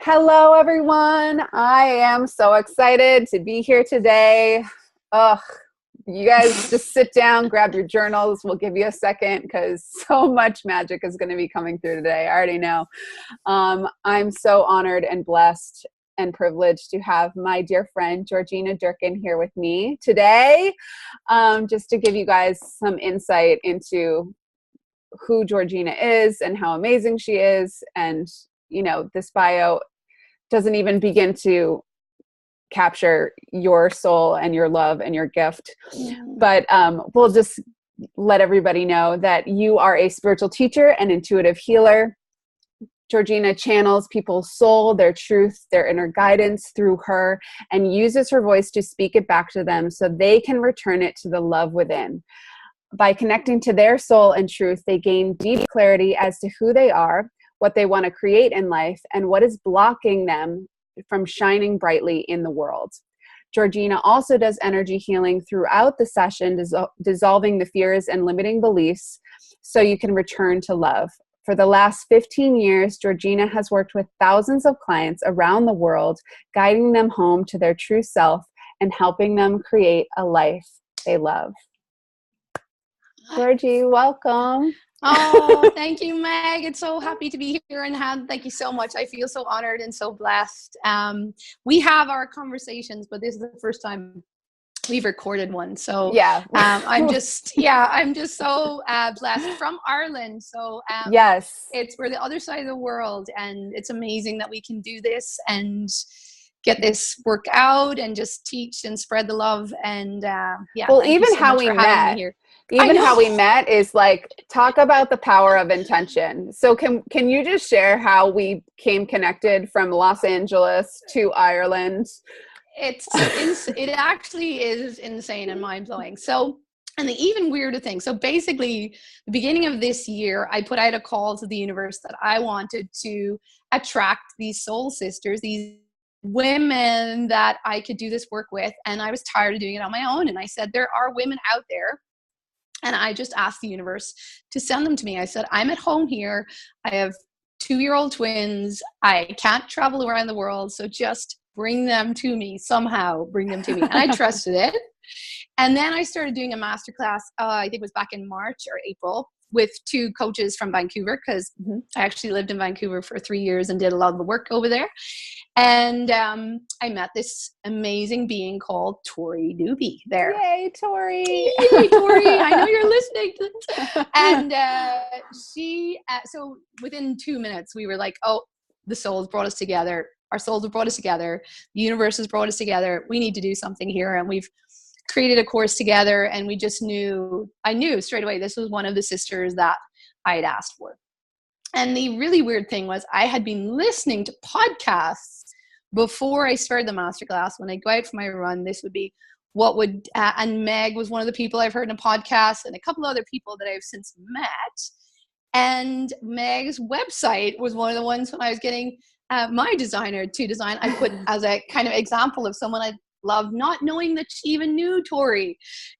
Hello, everyone. I am so excited to be here today. Ugh, you guys just sit down, grab your journals. We'll give you a second because so much magic is going to be coming through today. I already know. I'm so honored and blessed and privileged to have my dear friend Georgina Durcan here with me today, just to give you guys some insight into who Georgina is and how amazing she is. And, you know, this bio doesn't even begin to capture your soul and your love and your gift. But we'll just let everybody know that you are a spiritual teacher and intuitive healer. Georgina channels people's soul, their truth, their inner guidance through her, and uses her voice to speak it back to them so they can return it to the love within. By connecting to their soul and truth, they gain deep clarity as to who they are, what they want to create in life, and what is blocking them from shining brightly in the world. Georgina also does energy healing throughout the session, dissolving the fears and limiting beliefs so you can return to love. For the last 15 years, Georgina has worked with thousands of clients around the world, guiding them home to their true self and helping them create a life they love. Georgie, welcome. Oh, thank you, Meg. It's so happy to be here and thank you so much. I feel so honored and so blessed. We have our conversations, but this is the first time we've recorded one. So yeah, I'm just so blessed from Ireland. So yes, we're the other side of the world, and it's amazing that we can do this and get this work out and just teach and spread the love. And well, even how we met. Even how we met is like, talk about the power of intention. So can you just share how we came connected from Los Angeles to Ireland? It actually is insane and mind-blowing. So, and the even weirder thing. So basically, the beginning of this year, I put out a call to the universe that I wanted to attract these soul sisters, these women that I could do this work with. And I was tired of doing it on my own. And I said, there are women out there. And I just asked the universe to send them to me. I said, I'm at home here. I have 2-year-old twins. I can't travel around the world. So just bring them to me somehow, bring them to me. And I trusted it. And then I started doing a masterclass, I think it was back in March or April, with 2 coaches from Vancouver, because I actually lived in Vancouver for 3 years and did a lot of the work over there. And I met this amazing being called Tori Newby there. Yay, Tori! Yay, Tori! I know you're listening. And so within 2 minutes, we were like, oh, the souls brought us together. Our souls have brought us together. The universe has brought us together. We need to do something here. And we've created a course together. And we just I knew straight away this was one of the sisters that I had asked for. And the really weird thing was I had been listening to podcasts before I started the masterclass. When I go out for my run, this would be and Meg was one of the people I've heard in a podcast, and a couple other people that I've since met. And Meg's website was one of the ones when I was getting my designer to design. I put as a kind of example of someone I love, not knowing that she even knew Tori.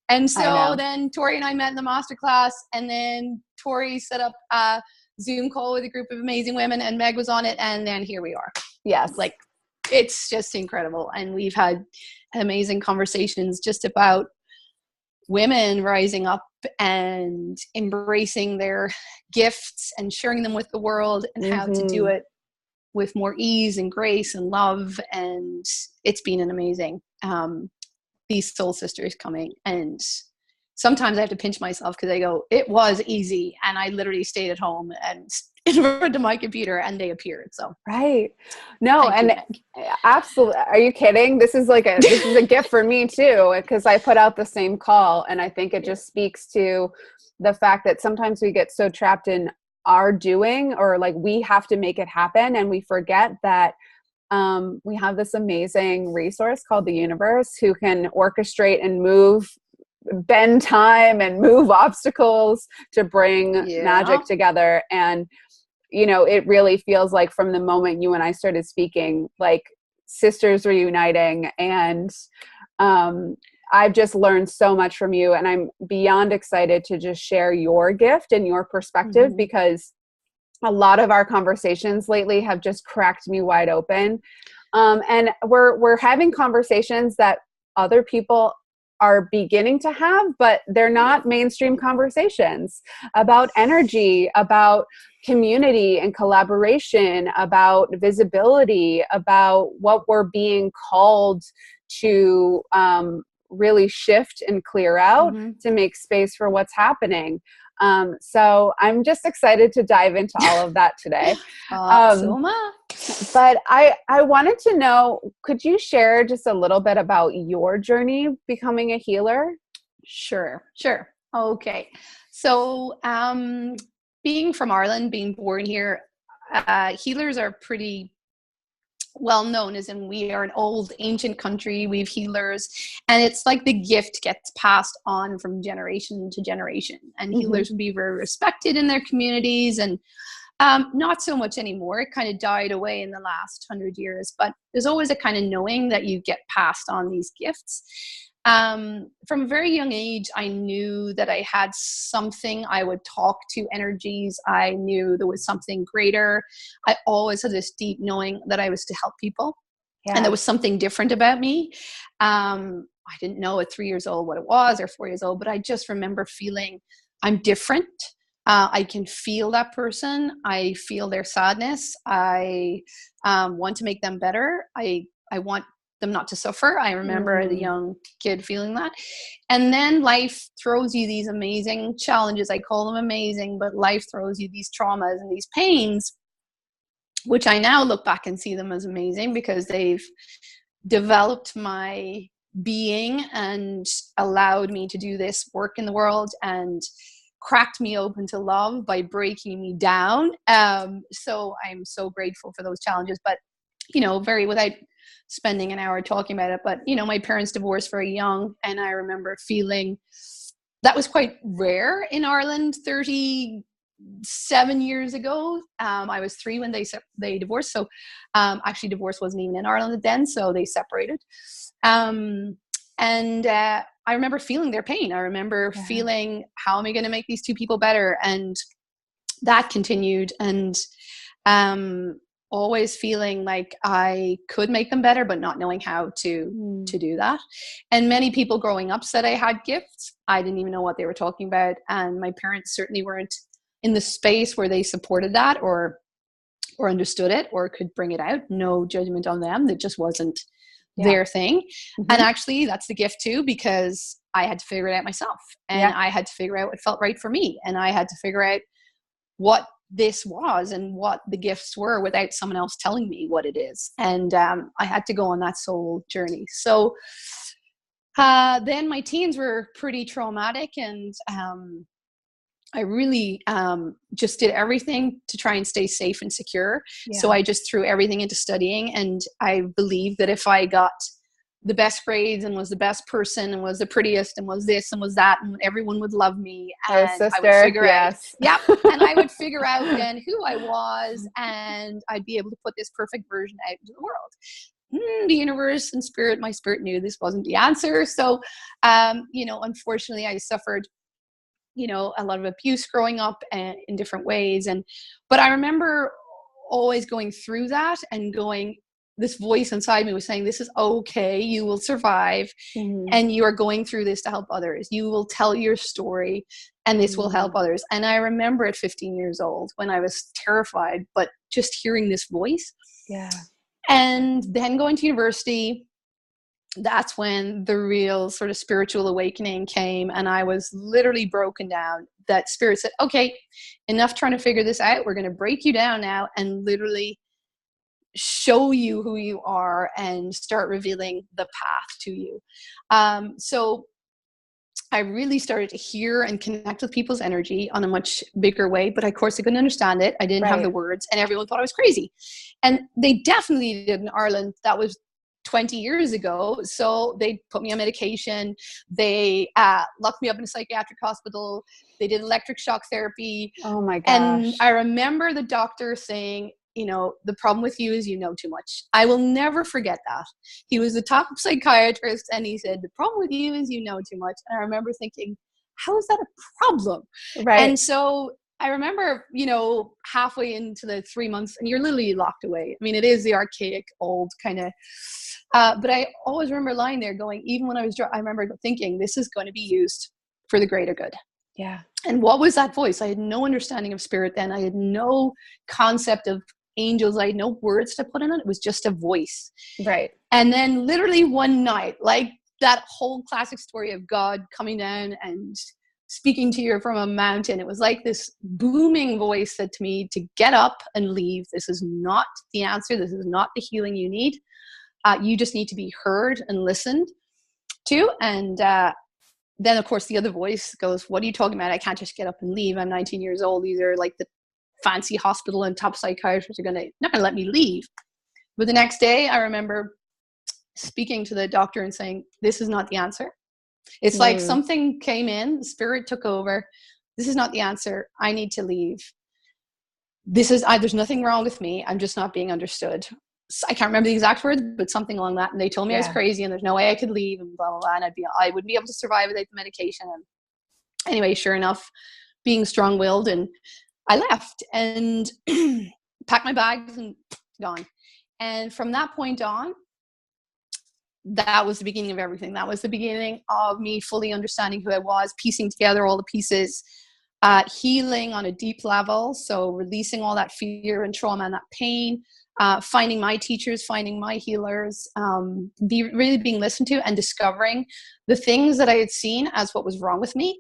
And so then Tori and I met in the masterclass, and then Tori set up a Zoom call with a group of amazing women, and Meg was on it, and then here we are. Yes. Like, it's just incredible. And we've had amazing conversations just about women rising up and embracing their gifts and sharing them with the world, and how to do it with more ease and grace and love. And it's been an amazing, these soul sisters coming. And sometimes I have to pinch myself because I go, it was easy. And I literally stayed at home and in front of my computer and they appeared. So right. No, absolutely. Are you kidding? This is a gift for me too, because I put out the same call, and I think it just speaks to the fact that sometimes we get so trapped in our doing, or like we have to make it happen, and we forget that we have this amazing resource called the universe, who can orchestrate and bend time and move obstacles to bring magic together. And you know, it really feels like from the moment you and I started speaking, like sisters reuniting. And I've just learned so much from you, and I'm beyond excited to just share your gift and your perspective, because a lot of our conversations lately have just cracked me wide open. And we're having conversations that other people are beginning to have, but they're not mainstream conversations about energy, about community and collaboration, about visibility, about what we're being called to really shift and clear out to make space for what's happening. So I'm just excited to dive into all of that today. So much. But I wanted to know, could you share just a little bit about your journey becoming a healer? Sure. Okay. So, being from Ireland, being born here, healers are pretty well known, as in we are an old ancient country. We have healers, and it's like the gift gets passed on from generation to generation, and healers would be very respected in their communities, and not so much anymore. It kind of died away in the last 100 years, but there's always a kind of knowing that you get passed on these gifts. From a very young age, I knew that I had something. I would talk to energies. I knew there was something greater. I always had this deep knowing that I was to help people. Yeah. And there was something different about me. I didn't know at 3 years old what it was, or 4 years old, but I just remember feeling I'm different. I can feel that person. I feel their sadness. I want to make them better. I want them not to suffer. I remember as a young kid feeling that. And then life throws you these amazing challenges. I call them amazing, but life throws you these traumas and these pains, which I now look back and see them as amazing because they've developed my being and allowed me to do this work in the world and cracked me open to love by breaking me down. So I'm so grateful for those challenges, but, very without spending an hour talking about it, but, my parents divorced very young. And I remember feeling that was quite rare in Ireland 37 years ago. I was 3 when they divorced. So actually divorce wasn't even in Ireland then. So they separated. I remember feeling their pain. I remember feeling, how am I going to make these two people better? And that continued. And always feeling like I could make them better, but not knowing how to do that. And many people growing up said I had gifts. I didn't even know what they were talking about. And my parents certainly weren't in the space where they supported that or understood it or could bring it out. No judgment on them. That just wasn't their thing. And actually that's the gift too, because I had to figure it out myself, and I had to figure out what felt right for me. And I had to figure out what this was and what the gifts were without someone else telling me what it is. And I had to go on that soul journey. So then my teens were pretty traumatic, and I really just did everything to try and stay safe and secure. So I just threw everything into studying. And I believed that if I got the best grades and was the best person and was the prettiest and was this and was that, and everyone would love me. And I would figure out, and I would figure out then who I was, and I'd be able to put this perfect version out into the world. The universe and spirit, my spirit knew this wasn't the answer. So, unfortunately I suffered a lot of abuse growing up in different ways. But I remember always going through that and going, this voice inside me was saying, this is okay. You will survive. And you are going through this to help others. You will tell your story and this will help others. And I remember at 15 years old when I was terrified, but just hearing this voice. And then going to university, that's when the real sort of spiritual awakening came, and I was literally broken down. That spirit said, okay, enough trying to figure this out. We're going to break you down now and literally show you who you are and start revealing the path to you. So I really started to hear and connect with people's energy on a much bigger way, but of course I couldn't understand it. I didn't have the words, and everyone thought I was crazy. And they definitely did in Ireland. That was 20 years ago. So they put me on medication. They locked me up in a psychiatric hospital. They did electric shock therapy. Oh my gosh. And I remember the doctor saying, the problem with you is you know too much. I will never forget that. He was the top psychiatrist, and he said, the problem with you is you know too much. And I remember thinking, how is that a problem? And so I remember, you know, halfway into the 3 months, and you're literally locked away. I mean, it is the archaic, old kind of, but I always remember lying there going, even when I was, I remember thinking, this is going to be used for the greater good. Yeah. And what was that voice? I had no understanding of spirit then. I had no concept of angels. I had no words to put in it. It was just a voice. Right. And then literally one night, like that whole classic story of God coming down and speaking to you from a mountain, it was like this booming voice said to me to get up and leave. This is not the answer. This is not the healing you need. You just need to be heard and listened to. And then, of course, the other voice goes, what are you talking about? I can't just get up and leave. I'm 19 years old. These are like the fancy hospital and top psychiatrists are not gonna let me leave. But the next day, I remember speaking to the doctor and saying, this is not the answer. It's like something came in, the spirit took over. This is not the answer. I need to leave. There's nothing wrong with me. I'm just not being understood. I can't remember the exact words, but something along that. And they told me I was crazy and there's no way I could leave and blah, blah, blah. And I wouldn't be able to survive without the medication. And anyway, sure enough, being strong-willed, and I left and packed my bags and gone. And from that point on, that was the beginning of everything. That was the beginning of me fully understanding who I was, piecing together all the pieces, healing on a deep level. So releasing all that fear and trauma and that pain, finding my teachers, finding my healers, really being listened to, and discovering the things that I had seen as what was wrong with me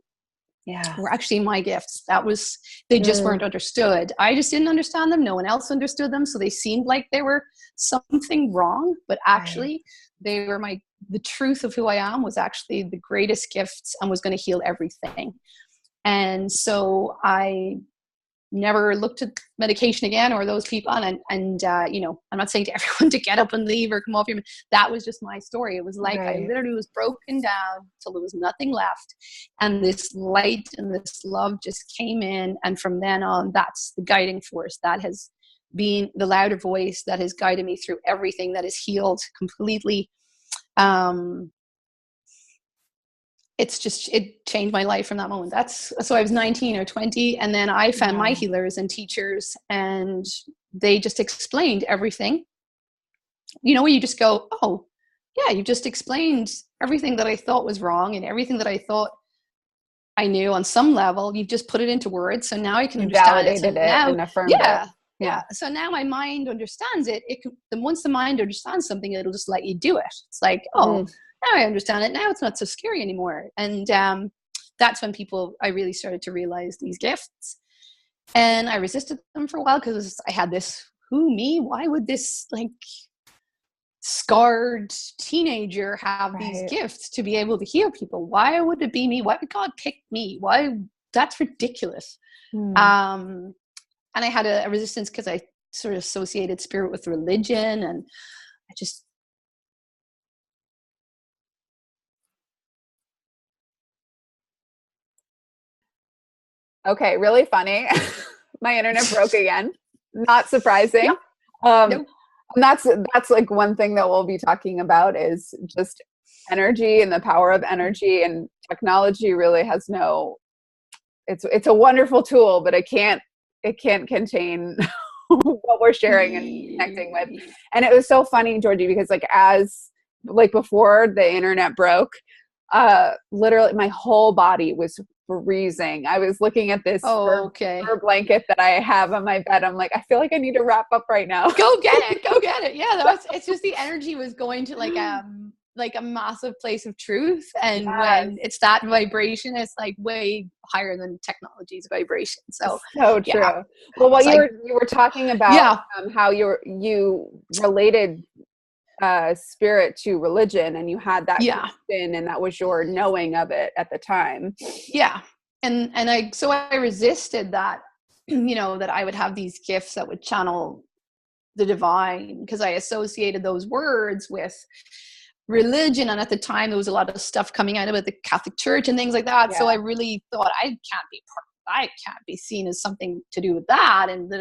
were actually my gifts. They just weren't understood. I just didn't understand them. No one else understood them. So they seemed like they were something wrong, but actually they were the truth of who I am was actually the greatest gifts and was going to heal everything. And so I never looked at medication again or those people. And you know, I'm not saying to everyone to get up and leave or come off your, that was just my story. It was like, I literally was broken down till there was nothing left. And this light and this love just came in. And from then on, that's the guiding force. That has been the louder voice that has guided me through everything, that has healed completely. It changed my life from that moment. So I was 19 or 20, and then I found my healers and teachers, and they just explained everything. You know, where you just go, oh yeah, you just explained everything that I thought was wrong and everything that I thought I knew on some level. You've just put it into words, so now I can understand it. Validated it and affirmed it. Yeah. So now my mind understands it. Once the mind understands something, it'll just let you do it. It's like, oh. Now I understand it. Now it's not so scary anymore. And that's when I really started to realize these gifts. And I resisted them for a while because I had this, who, me? Why would this like scarred teenager have these gifts to be able to heal people? Why would it be me? Why would God pick me? Why? That's ridiculous. And I had a resistance because I sort of associated spirit with religion, and I just, Okay, really funny. My internet broke again. Not surprising. Nope. And that's like one thing that we'll be talking about is just energy and the power of energy, and technology really has it's a wonderful tool, but it can't contain what we're sharing and connecting with. And it was so funny, Georgie, because before the internet broke, literally my whole body was freezing. I was looking at this fur blanket that I have on my bed. I'm like, I feel like I need to wrap up right now. Go get it. Yeah, it's just the energy was going to like a massive place of truth, and when it's that vibration, it's like way higher than technology's vibration. So true. Well, what you were talking about, how you related spirit to religion, and you had that connection, and that was your knowing of it at the time. And I resisted that, you know, that I would have these gifts that would channel the divine, because I associated those words with religion, and at the time there was a lot of stuff coming out about the Catholic Church and things like that. So I really thought I can't be seen as something to do with that, and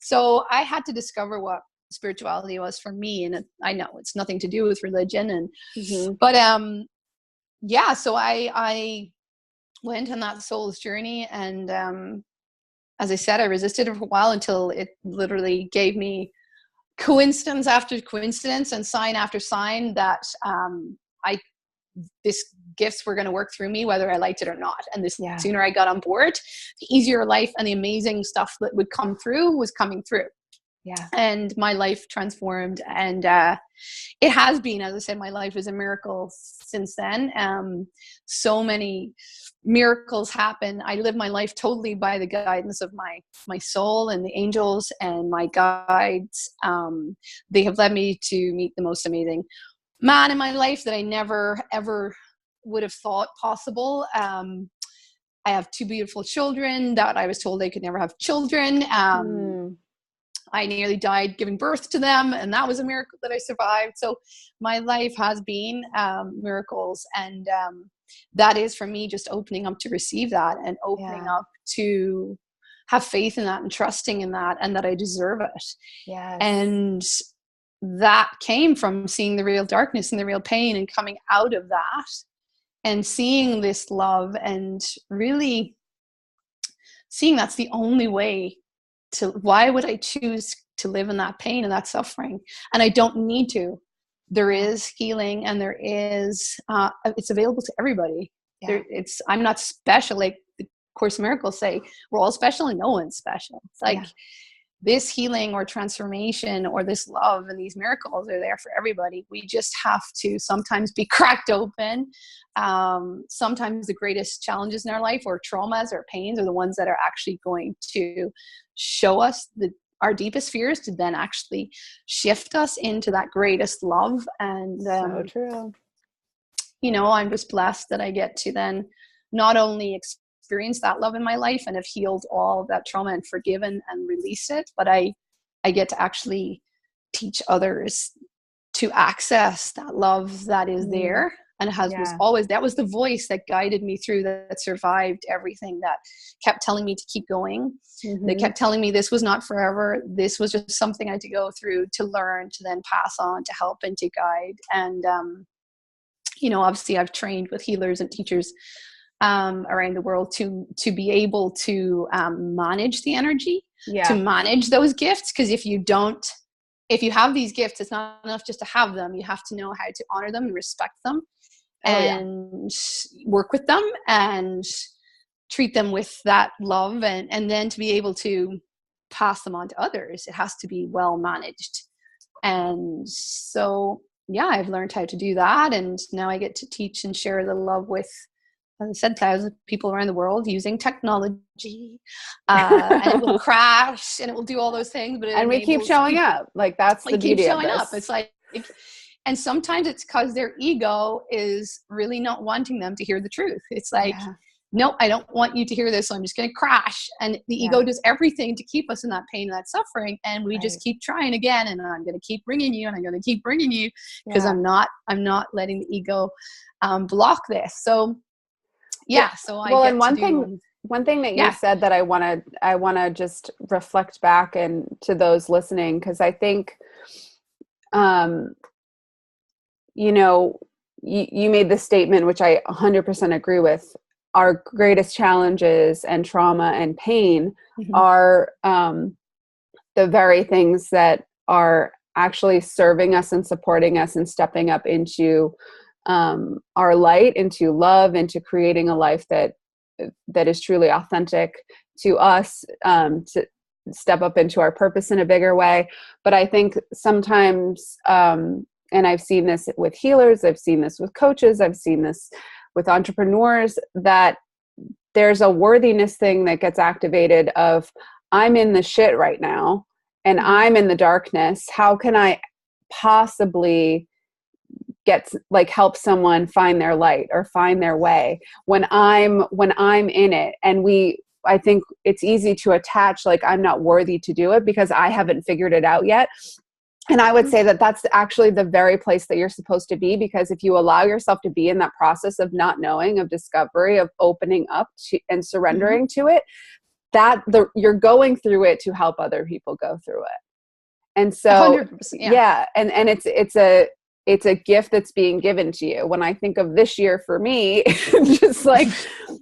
so I had to discover what spirituality was for me. And I know it's nothing to do with religion, and but so I went on that soul's journey, and as I said, I resisted it for a while until it literally gave me coincidence after coincidence and sign after sign that I this gifts were going to work through me, whether I liked it or not. And the sooner I got on board, the easier life and the amazing stuff that would come through was coming through. Yeah. And my life transformed. And it has been, as I said, my life is a miracle since then. So many miracles happen. I live my life totally by the guidance of my soul and the angels and my guides. They have led me to meet the most amazing man in my life that I never ever would have thought possible. I have 2 beautiful children that I was told they could never have children. I nearly died giving birth to them, and that was a miracle that I survived. So my life has been miracles, and that is for me just opening up to receive that and opening up to have faith in that and trusting in that, and that I deserve it. Yes. And that came from seeing the real darkness and the real pain and coming out of that and seeing this love and really seeing that's the only way to, why would I choose to live in that pain and that suffering? And I don't need to. There is healing, and there is, it's available to everybody. I'm not special. Like the Course in Miracles say, we're all special and no one's special. It's like, this healing or transformation or this love and these miracles are there for everybody. We just have to sometimes be cracked open. Sometimes the greatest challenges in our life or traumas or pains are the ones that are actually going to show us our deepest fears, to then actually shift us into that greatest love. And so true. I'm just blessed that I get to then not only experience that love in my life and have healed all of that trauma and forgiven and release it, but I get to actually teach others to access that love that is there and was always, that was the voice that guided me through, that survived everything, that kept telling me to keep going. They kept telling me this was not forever. This was just something I had to go through to learn, to then pass on, to help and to guide. And obviously I've trained with healers and teachers around the world to be able to manage the energy, to manage those gifts. Because if you have these gifts, it's not enough just to have them. You have to know how to honor them and respect them and work with them and treat them with that love, and then to be able to pass them on to others, it has to be well managed. And so I've learned how to do that, and now I get to teach and share the love with, as I said, thousands of people around the world using technology, and it will crash and it will do all those things, but we keep showing up. Like, that's the beauty of this. It's like, and sometimes it's because their ego is really not wanting them to hear the truth. It's like, no, I don't want you to hear this, so I'm just going to crash. And the ego does everything to keep us in that pain and that suffering, and we just keep trying again, and I'm going to keep bringing you, and I'm going to keep bringing you, because I'm not letting the ego block this. So so and one thing that you said that I want to just reflect back and to those listening, because I think you made this statement, which I 100% agree with. Our greatest challenges and trauma and pain are the very things that are actually serving us and supporting us and stepping up into our light, into love, into creating a life that is truly authentic to us, to step up into our purpose in a bigger way. But I think sometimes, and I've seen this with healers, I've seen this with coaches, I've seen this with entrepreneurs, that there's a worthiness thing that gets activated of, I'm in the shit right now and I'm in the darkness. How can I possibly help someone find their light or find their way when I'm in it? And I think it's easy to attach, like, I'm not worthy to do it because I haven't figured it out yet. And I would say that that's actually the very place that you're supposed to be, because if you allow yourself to be in that process of not knowing, of discovery, of opening up to and surrendering to it, you're going through it to help other people go through it. And so, 100%, and it's it's a gift that's being given to you. When I think of this year for me, just like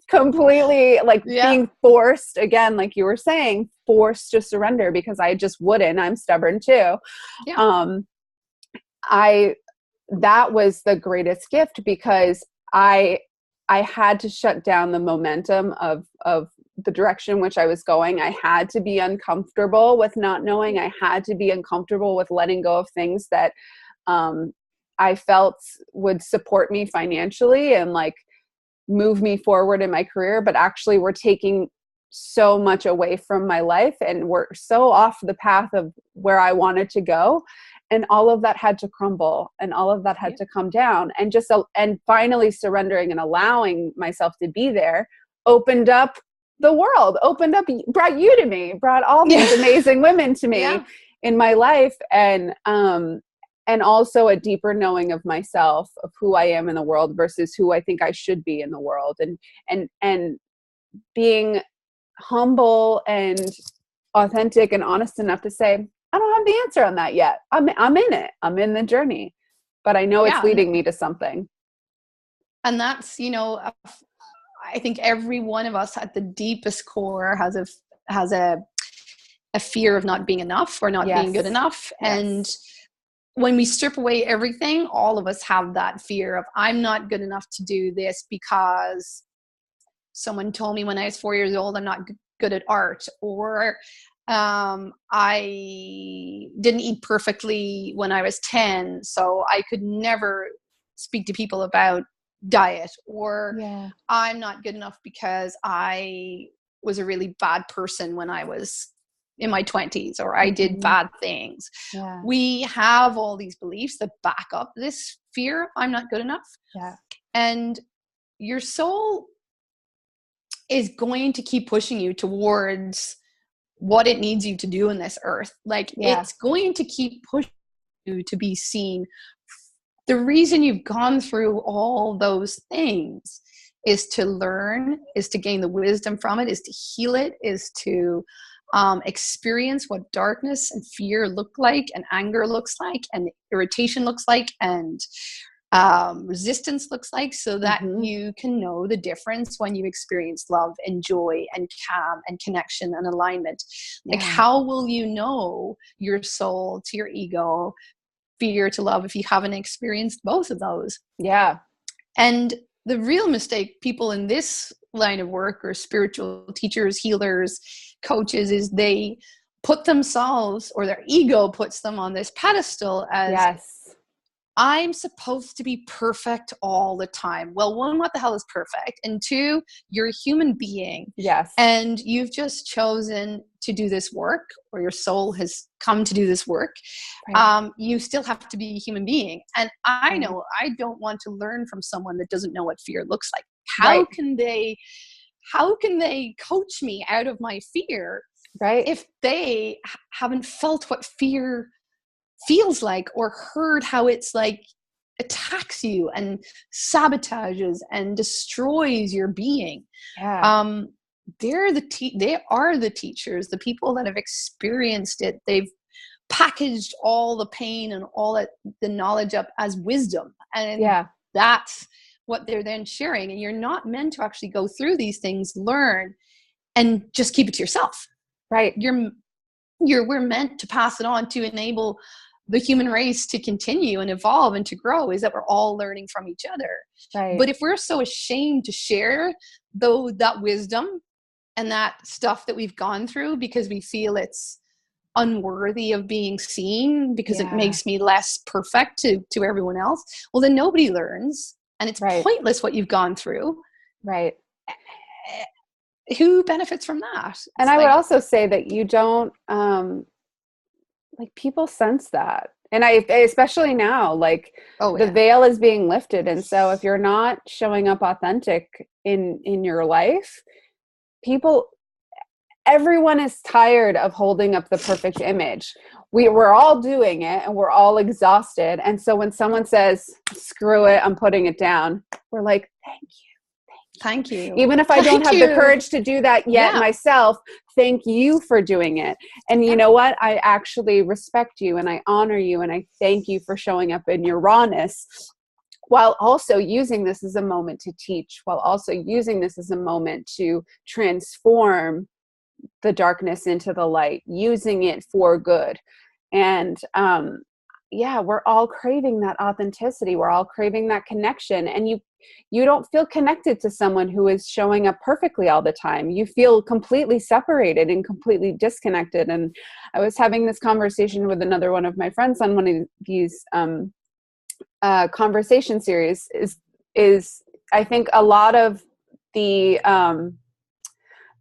completely like being forced, again, like you were saying, forced to surrender because I just wouldn't. I'm stubborn too. Yeah. That was the greatest gift because I had to shut down the momentum of the direction which I was going. I had to be uncomfortable with not knowing. I had to be uncomfortable with letting go of things that I felt would support me financially and like move me forward in my career, but actually were taking so much away from my life and were so off the path of where I wanted to go. And all of that had to crumble and all of that had to come down, and and finally surrendering and allowing myself to be there opened up the world, brought you to me, brought all these amazing women to me in my life. And also a deeper knowing of myself, of who I am in the world versus who I think I should be in the world. And being humble and authentic and honest enough to say, I don't have the answer on that yet. I'm in it. I'm in the journey, but I know it's leading me to something. And that's, I think every one of us at the deepest core has a fear of not being enough or not being good enough. And when we strip away everything, all of us have that fear of, I'm not good enough to do this because someone told me when I was 4 years old, I'm not good at art, or I didn't eat perfectly when I was 10, so I could never speak to people about diet, or I'm not good enough because I was a really bad person when I was in my 20s, or I did bad things. We have all these beliefs that back up this fear, I'm not good enough. And your soul is going to keep pushing you towards what it needs you to do in this earth. Like it's going to keep pushing you to be seen. The reason you've gone through all those things is to learn, is to gain the wisdom from it, is to heal it, is to experience what darkness and fear look like, and anger looks like, and irritation looks like, and resistance looks like, so that you can know the difference when you experience love and joy and calm and connection and alignment. Like, how will you know your soul to your ego, fear to love, if you haven't experienced both of those? And the real mistake people in this line of work, or spiritual teachers, healers, coaches, is they put themselves, or their ego puts them on this pedestal as I'm supposed to be perfect all the time. Well, one, what the hell is perfect? And two, you're a human being. And you've just chosen to do this work, or your soul has come to do this work. You still have to be a human being. And I know I don't want to learn from someone that doesn't know what fear looks like. How can they coach me out of my fear if they haven't felt what fear feels like, or heard how it's like attacks you and sabotages and destroys your being? They are the teachers, the people that have experienced it. They've packaged all the pain and all the knowledge up as wisdom, and that's what they're then sharing. And you're not meant to actually go through these things, learn, and just keep it to yourself. We're meant to pass it on to enable the human race to continue and evolve and to grow, is that we're all learning from each other. But if we're so ashamed to share that wisdom and that stuff that we've gone through because we feel it's unworthy of being seen, because it makes me less perfect to everyone else, well, then nobody learns, and it's pointless what you've gone through. Who benefits from that? And I would also say that you don't like, people sense that. And I especially now, like, the veil is being lifted. And so if you're not showing up authentic in your life, everyone is tired of holding up the perfect image. We're all doing it, and we're all exhausted. And so when someone says, screw it, I'm putting it down, we're like, thank Thank you. Even if I don't have the courage to do that yet myself, thank you for doing it. And you know what? I actually respect you and I honor you and I thank you for showing up in your rawness, while also using this as a moment to teach, while also using this as a moment to transform the darkness into the light, using it for good. And we're all craving that authenticity. We're all craving that connection. And you don't feel connected to someone who is showing up perfectly all the time. You feel completely separated and completely disconnected. And I was having this conversation with another one of my friends on one of these conversation series. Is I think a lot of the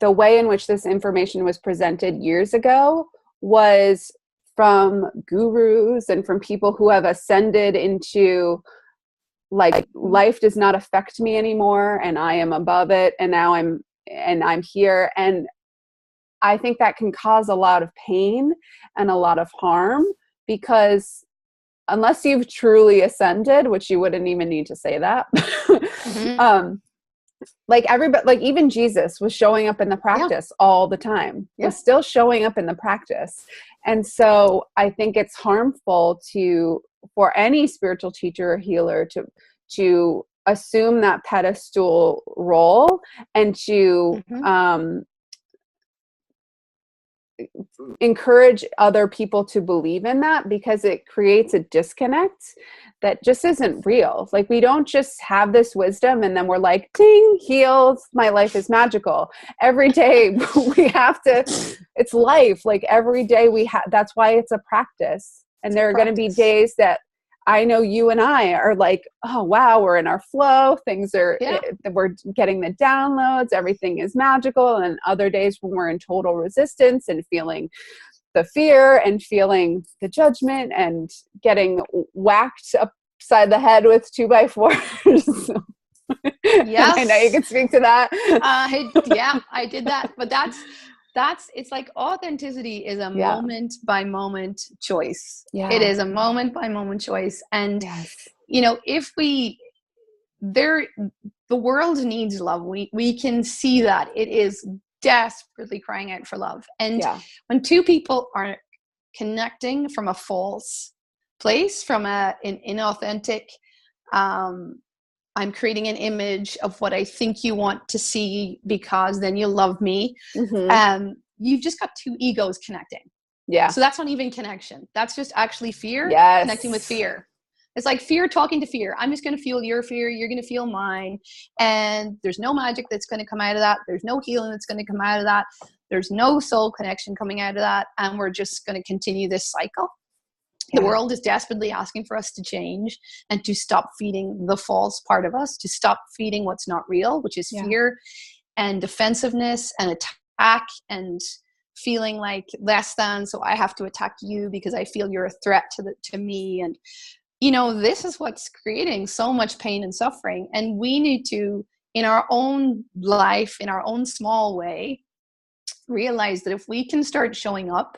way in which this information was presented years ago was from gurus and from people who have ascended into like, life does not affect me anymore and I am above it and now I'm here. And I think that can cause a lot of pain and a lot of harm, because unless you've truly ascended, which you wouldn't even need to say that, like everybody, like even Jesus was showing up in the practice all the time, was still showing up in the practice. And so I think it's harmful for any spiritual teacher or healer to assume that pedestal role and to encourage other people to believe in that, because it creates a disconnect that just isn't real. Like, we don't just have this wisdom and then we're like, ding, healed, my life is magical. Every day we have to, it's life. Like every day that's why it's a practice. And there are going to be days that I know you and I are like, oh, wow, we're in our flow. Things are, we're getting the downloads. Everything is magical. And other days when we're in total resistance and feeling the fear and feeling the judgment and getting whacked upside the head with 2x4s. Yes. I know you can speak to that. I did that. But it's like authenticity is a moment by moment choice. It is a moment by moment choice. And, if the world needs love. We can see that it is desperately crying out for love. And when two people are connecting from a false place, from an inauthentic, I'm creating an image of what I think you want to see because then you'll love me. You've just got two egos connecting. So that's not even connection. That's just actually fear connecting with fear. It's like fear talking to fear. I'm just going to feel your fear. You're going to feel mine. And there's no magic that's going to come out of that. There's no healing that's going to come out of that. There's no soul connection coming out of that. And we're just going to continue this cycle. The world is desperately asking for us to change and to stop feeding the false part of us, to stop feeding what's not real, which is fear and defensiveness and attack and feeling like less than. So I have to attack you because I feel you're a threat to me. And this is what's creating so much pain and suffering. And we need to, in our own life, in our own small way, realize that if we can start showing up,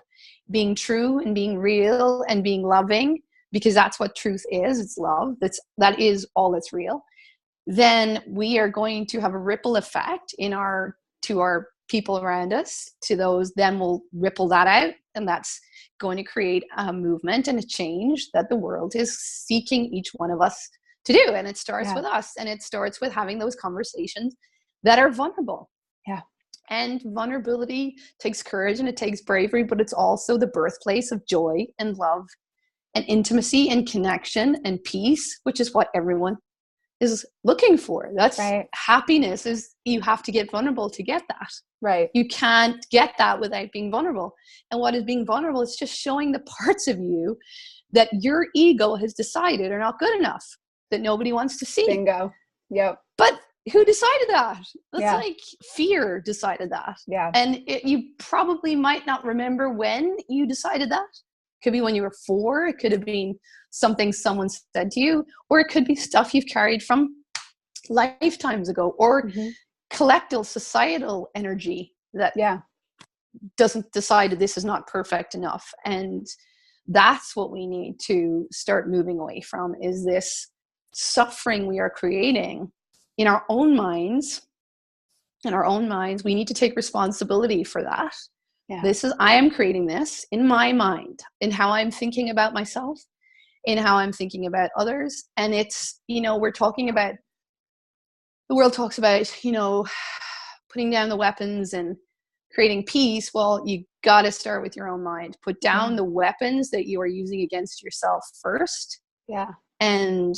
being true and being real and being loving, because that's what truth is, it's love, that is all that's real, then we are going to have a ripple effect to our people around us, to those, then we'll ripple that out, and that's going to create a movement and a change that the world is seeking each one of us to do. And it starts with us, and it starts with having those conversations that are vulnerable. And vulnerability takes courage and it takes bravery, but it's also the birthplace of joy and love and intimacy and connection and peace, which is what everyone is looking for. That's happiness. Is you have to get vulnerable to get that. You can't get that without being vulnerable. And what is being vulnerable? It's just showing the parts of you that your ego has decided are not good enough, that nobody wants to see. Bingo. Yep. But who decided that? That's like fear decided that. And you probably might not remember when you decided that. Could be when you were 4. It could have been something someone said to you, or it could be stuff you've carried from lifetimes ago, or collective societal energy that doesn't decide this is not perfect enough. And that's what we need to start moving away from, is this suffering we are creating in our own minds in our own minds, we need to take responsibility for that. Yeah. I am creating this in my mind, in how I'm thinking about myself, in how I'm thinking about others. And it's, we're talking about, the world talks about, putting down the weapons and creating peace. Well, you got to start with your own mind. Put down the weapons that you are using against yourself first. Yeah. And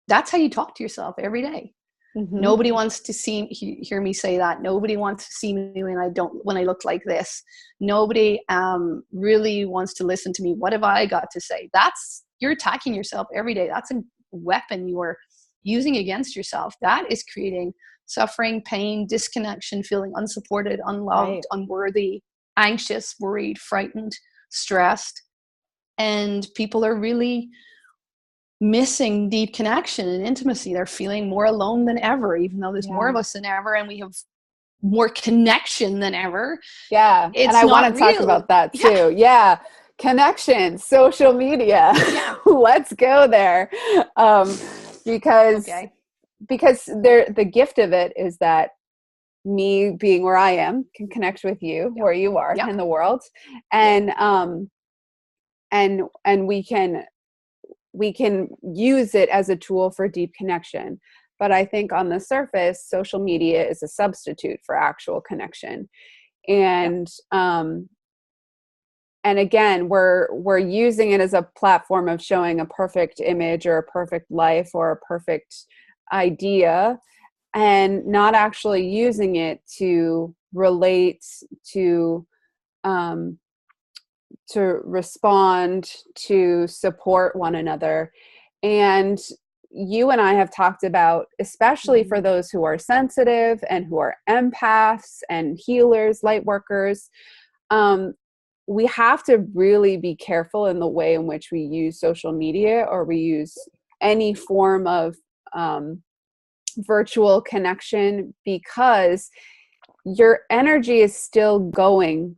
that's how you talk to yourself every day. Mm-hmm. Nobody wants to hear me say that. Nobody wants to see me when I look like this. Nobody really wants to listen to me. What have I got to say? You're attacking yourself every day. That's a weapon you are using against yourself. That is creating suffering, pain, disconnection, feeling unsupported, unloved, unworthy, anxious, worried, frightened, stressed. And people are really missing deep connection and intimacy. They're feeling more alone than ever, even though there's more of us than ever and we have more connection than ever. Yeah. And I want to talk about that too. Yeah. Connection, social media. Yeah. Let's go there. Because the gift of it is that me being where I am can connect with you where you are in the world. And and we can use it as a tool for deep connection. But I think on the surface, social media is a substitute for actual connection. And and again, we're using it as a platform of showing a perfect image or a perfect life or a perfect idea, and not actually using it to relate, to respond, to support one another. And you and I have talked about, especially for those who are sensitive and who are empaths and healers, light workers, we have to really be careful in the way in which we use social media or we use any form of virtual connection, because your energy is still going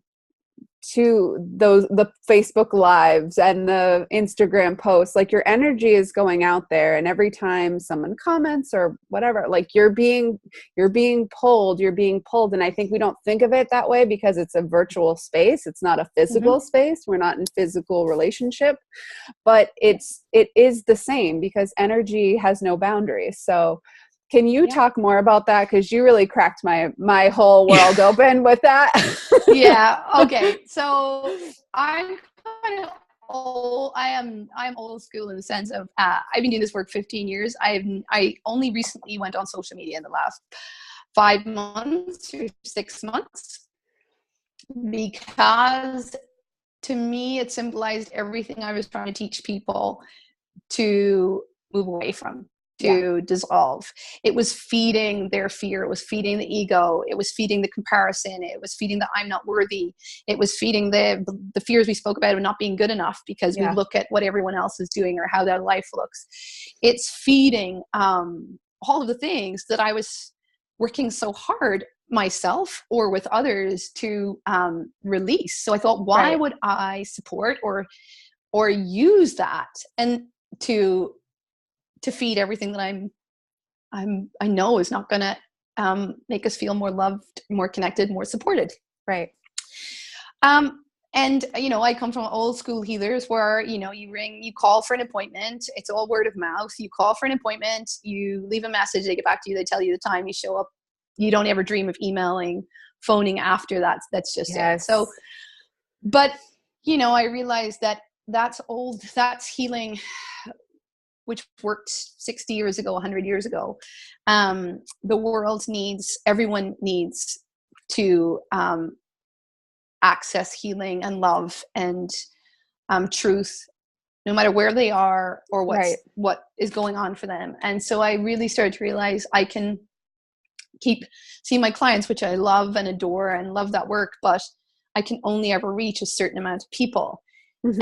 to the Facebook lives and the Instagram posts. Like, your energy is going out there, and every time someone comments or whatever, like you're being pulled. And I think we don't think of it that way because it's a virtual space. It's not a physical space. We're not in physical relationship, but it is the same because energy has no boundaries. So can you talk more about that? Because you really cracked my whole world open with that. Yeah. Okay. So I'm kind of old. I'm old school in the sense of I've been doing this work 15 years. I only recently went on social media in the last 5 months or 6 months, because to me it symbolized everything I was trying to teach people to move away from, to dissolve. It was feeding their fear. It was feeding the ego. It was feeding the comparison. It was feeding the I'm not worthy. It was feeding the fears we spoke about of not being good enough because we look at what everyone else is doing or how their life looks. It's feeding all of the things that I was working so hard myself or with others to release. So I thought, why would I support or use that and to feed everything that I know is not going to make us feel more loved, more connected, more supported. Right. And I come from old school healers where you call for an appointment. It's all word of mouth. You call for an appointment, you leave a message, they get back to you, they tell you the time, you show up. You don't ever dream of emailing, phoning after that. That's just it. So, but I realized that that's old. That's healing, which worked 60 years ago, 100 years ago. Everyone needs to access healing and love and truth, no matter where they are or what is going on for them. And so I really started to realize I can keep seeing my clients, which I love and adore and love that work, but I can only ever reach a certain amount of people.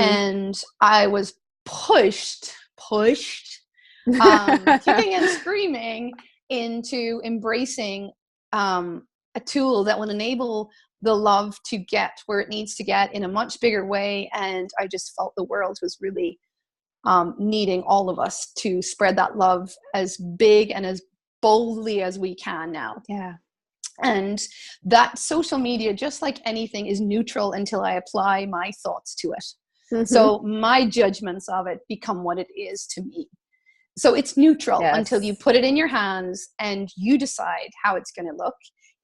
And I was pushed kicking and screaming into embracing a tool that will enable the love to get where it needs to get in a much bigger way. And I just felt the world was really needing all of us to spread that love as big and as boldly as we can now. Yeah. And that social media, just like anything, is neutral until I apply my thoughts to it. Mm-hmm. So my judgments of it become what it is to me. So it's neutral until you put it in your hands and you decide how it's going to look.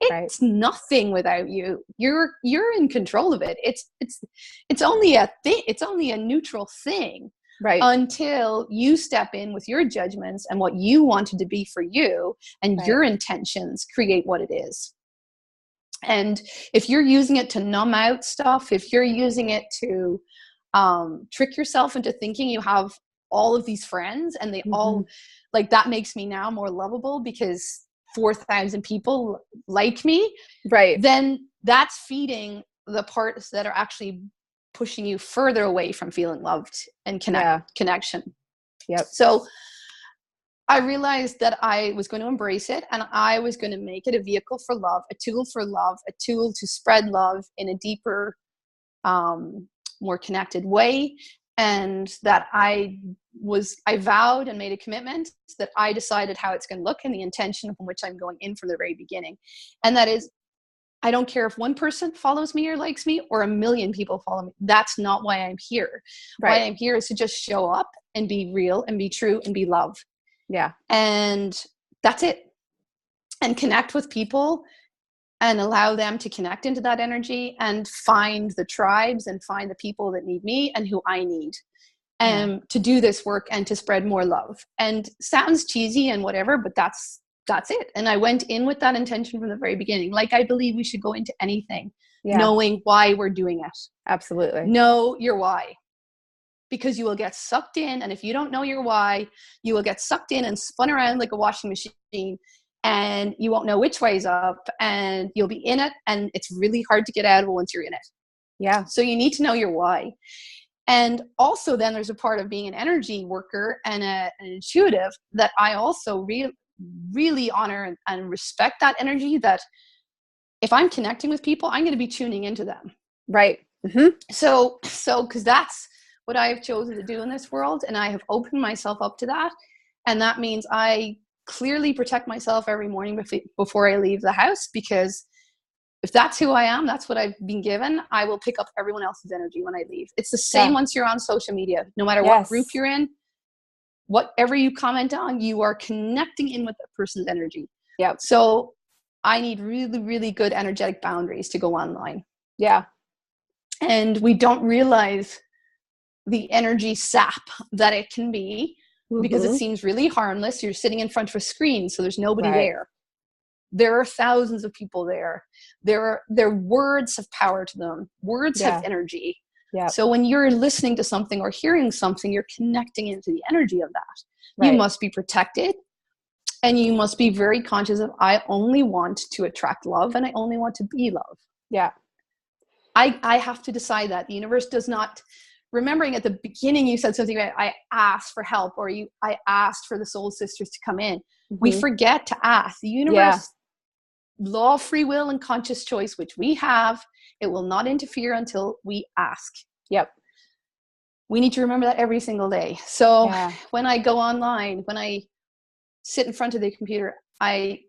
It's nothing without you. You're in control of it. It's only a thing. It's only a neutral thing, until you step in with your judgments and what you wanted to be for you, and your intentions create what it is. And if you're using it to numb out stuff, if you're using it to trick yourself into thinking you have all of these friends and they all, like, that makes me now more lovable because 4,000 people like me, then that's feeding the parts that are actually pushing you further away from feeling loved and connection. So I realized that I was going to embrace it, and I was going to make it a vehicle for love, a tool for love, a tool to spread love in a deeper, more connected way. And that I vowed and made a commitment that I decided how it's going to look and the intention from which I'm going in from the very beginning. And that is, I don't care if one person follows me or likes me or 1 million people follow me. That's not why I'm here. Why I'm here is to just show up and be real and be true and be love. And that's it. And connect with people and allow them to connect into that energy and find the tribes and find the people that need me and who I need to do this work and to spread more love. And sounds cheesy and whatever, but that's it. And I went in with that intention from the very beginning. Like, I believe we should go into anything knowing why we're doing it. Absolutely. Know your why, because you will get sucked in. And if you don't know your why, you will get sucked in and spun around like a washing machine, and you won't know which way's up, and you'll be in it, and it's really hard to get out of it once you're in it. So you need to know your why. And also then there's a part of being an energy worker and an intuitive that I also really honor and respect that energy, that if I'm connecting with people, I'm going to be tuning into them. So because that's what I've chosen to do in this world, and I have opened myself up to that. And that means I clearly protect myself every morning before I leave the house, because if that's who I am, that's what I've been given, I will pick up everyone else's energy when I leave. It's the same once you're on social media, no matter what group you're in, whatever you comment on, you are connecting in with that person's energy. So I need really, really good energetic boundaries to go online. And we don't realize the energy sap that it can be, because it seems really harmless. You're sitting in front of a screen, so there's nobody there. There are thousands of people there. Their words have power to them. Words have energy. So when you're listening to something or hearing something, you're connecting into the energy of that. You must be protected, and you must be very conscious of, I only want to attract love, and I only want to be love. I have to decide that. The universe does not. Remembering at the beginning, you said something about, I asked for help, or I asked for the soul sisters to come in. We forget to ask. The universe, law of free will and conscious choice, which we have, it will not interfere until we ask. We need to remember that every single day. So when I go online, when I sit in front of the computer, I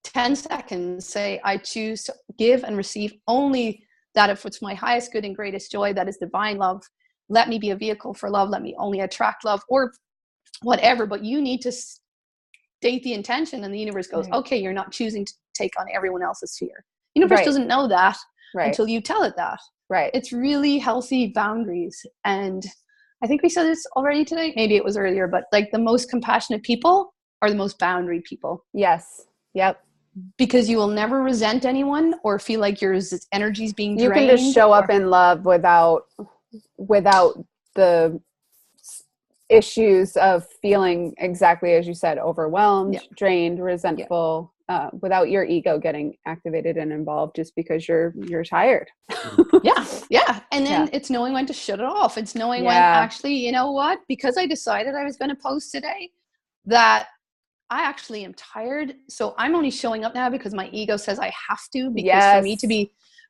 10 seconds say, I choose to give and receive only that if it's my highest good and greatest joy, that is divine love. Let me be a vehicle for love. Let me only attract love, or whatever. But you need to state the intention, and the universe goes, okay, you're not choosing to take on everyone else's fear. The universe doesn't know that until you tell it that. It's really healthy boundaries. And I think we said this already today. Maybe it was earlier, but like, the most compassionate people are the most boundary people. Because you will never resent anyone or feel like your energy is being drained. You can just show up in love without the issues of feeling, exactly as you said, overwhelmed, drained, resentful, without your ego getting activated and involved just because you're tired. And then it's knowing when to shut it off. It's knowing when, actually, you know what, because I decided I was going to post today, that I actually am tired. So I'm only showing up now because my ego says I have to, because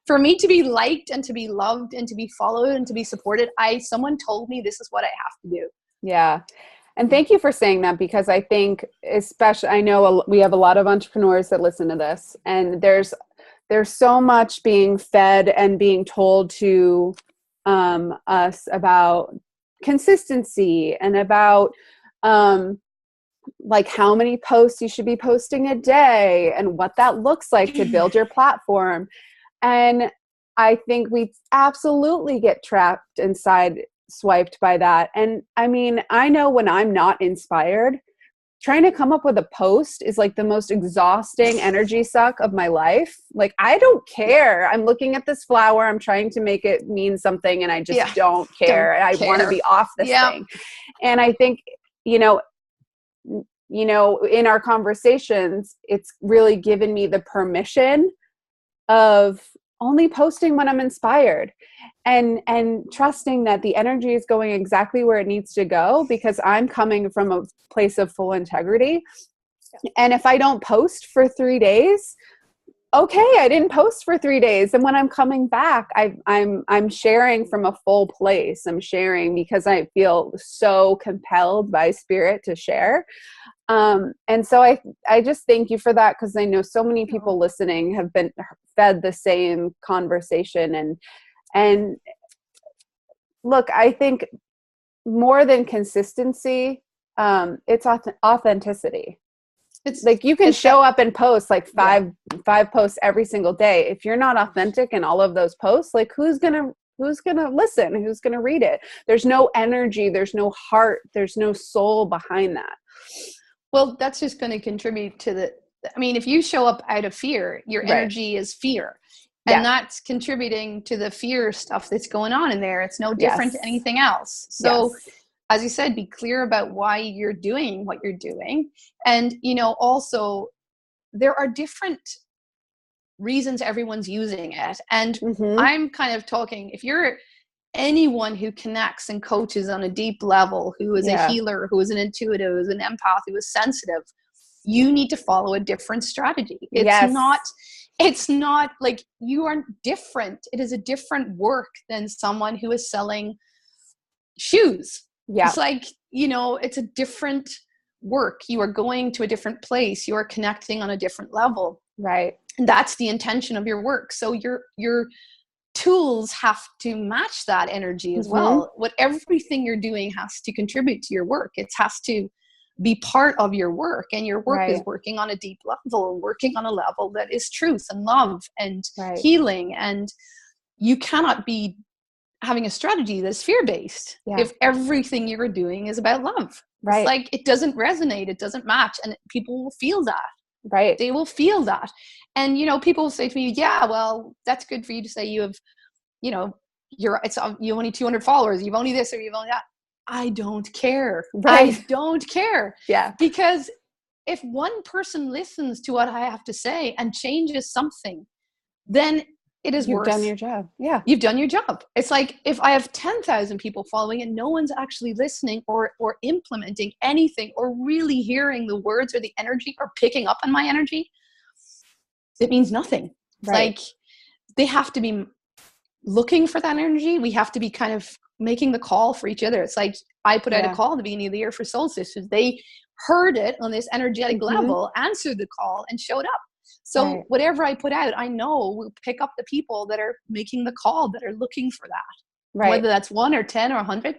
for me to be liked and to be loved and to be followed and to be supported, someone told me this is what I have to do. And thank you for saying that, because I think, especially, I know we have a lot of entrepreneurs that listen to this, and there's so much being fed and being told to us about consistency and about like how many posts you should be posting a day and what that looks like to build your platform. And I think we absolutely get trapped inside, swiped by that. And I mean, I know when I'm not inspired, trying to come up with a post is like the most exhausting energy suck of my life. Like, I don't care. I'm looking at this flower, I'm trying to make it mean something, and I just don't care. I want to be off this thing. And I think, you know, in our conversations, it's really given me the permission of only posting when I'm inspired, and trusting that the energy is going exactly where it needs to go, because I'm coming from a place of full integrity. And if I don't post for 3 days, okay, I didn't post for 3 days. And when I'm coming back, I'm sharing from a full place. I'm sharing because I feel so compelled by spirit to share. And so I just thank you for that, because I know so many people listening have been fed the same conversation. And look, I think more than consistency, it's authenticity. It's like, you can show up and post like five posts every single day. If you're not authentic in all of those posts, like who's gonna listen? Who's gonna read it? There's no energy. There's no heart. There's no soul behind that. Well, that's just going to contribute to if you show up out of fear, your energy is fear. And that's contributing to the fear stuff that's going on in there. It's no different to anything else. So as you said, be clear about why you're doing what you're doing. And, also there are different reasons everyone's using it. And I'm kind of talking, if you're anyone who connects and coaches on a deep level, who is a healer, who is an intuitive, who is an empath, who is sensitive, you need to follow a different strategy. It's not like you are different. It is a different work than someone who is selling shoes. It's like, it's a different work. You are going to a different place. You are connecting on a different level. Right. And that's the intention of your work. So your tools have to match that energy as well. What everything you're doing has to contribute to your work. It has to be part of your work, and your work is working on a deep level, and working on a level that is truth and love and healing. And you cannot be having a strategy that's fear-based if everything you're doing is about love. It's like, it doesn't resonate, it doesn't match, and people will feel that. Right. They will feel that. And, people will say to me, yeah, well, that's good for you to say you have, you only 200 followers, you've only this or you've only that. I don't care. Right. I don't care. Yeah. Because if one person listens to what I have to say and changes something, then it is You've done your job. Yeah. You've done your job. It's like, if I have 10,000 people following and no one's actually listening or implementing anything or really hearing the words or the energy or picking up on my energy, it means nothing. It's like, they have to be looking for that energy. We have to be kind of making the call for each other. It's like, I put out a call at the beginning of the year for Soul Sisters. They heard it on this energetic level, answered the call, and showed up. So whatever I put out, I know will pick up the people that are making the call, that are looking for that. Right. Whether that's 1 or 10 or 100,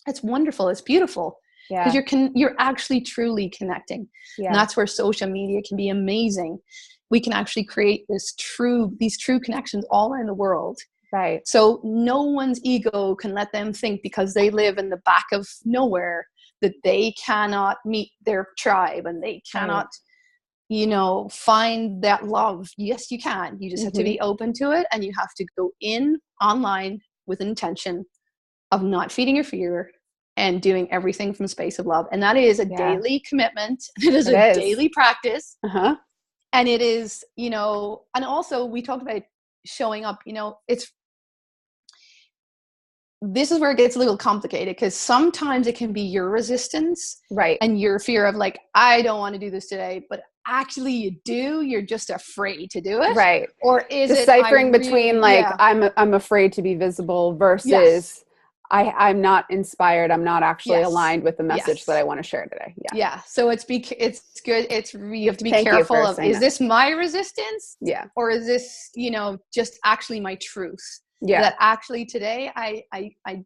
it's wonderful. It's beautiful. Because you're actually truly connecting. And that's where social media can be amazing. We can actually create these true connections all around the world. Right. So no one's ego can let them think, because they live in the back of nowhere, that they cannot meet their tribe and they cannot, find that love. Yes, you can. You just have to be open to it, and you have to go in online with intention of not feeding your fear and doing everything from a space of love. And that is a daily commitment. It is a daily practice. And it is, and also we talked about showing up, this is where it gets a little complicated, because sometimes it can be your resistance, and your fear of like, I don't want to do this today, but actually you do. You're just afraid to do it, right? Or is deciphering between I'm afraid to be visible versus I'm not inspired. I'm not actually Yes. aligned with the message Yes. that I want to share today. Yeah. Yeah. So it's good. You have to be Thank you careful for of, saying is that. this my resistance? Yeah. Or is this, just actually my truth? Yeah. That actually today I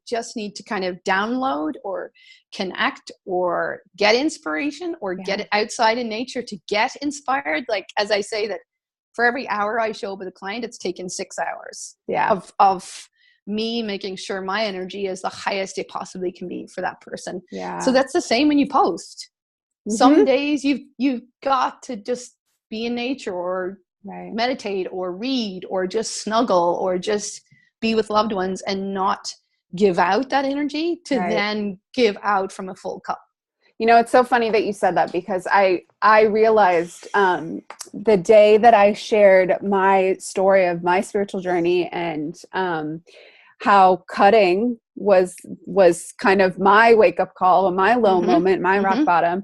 just need to kind of download or connect or get inspiration or get it outside in nature to get inspired. Like, as I say, that for every hour I show up with a client, it's taken 6 hours of me making sure my energy is the highest it possibly can be for that person. Yeah. So that's the same when you post. Some days you've got to just be in nature or meditate or read or just snuggle or just be with loved ones and not give out that energy to then give out from a full cup. It's so funny that you said that, because I realized the day that I shared my story of my spiritual journey and how cutting was kind of my wake up call, my low moment, my rock bottom.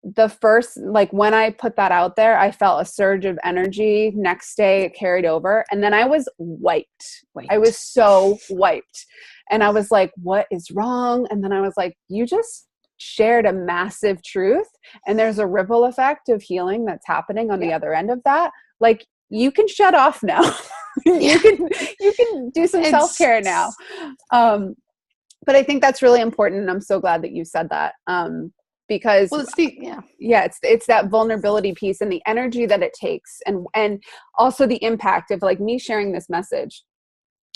The first, like, when I put that out there, I felt a surge of energy. Next day it carried over, and then I was wiped. I was so wiped, and I was like, what is wrong? And then I was like, you just shared a massive truth, and there's a ripple effect of healing that's happening on the other end of that. Like, you can shut off now. you can do some self-care now. But I think that's really important, and I'm so glad that you said that. Because it's that vulnerability piece and the energy that it takes, and also the impact of, like, me sharing this message.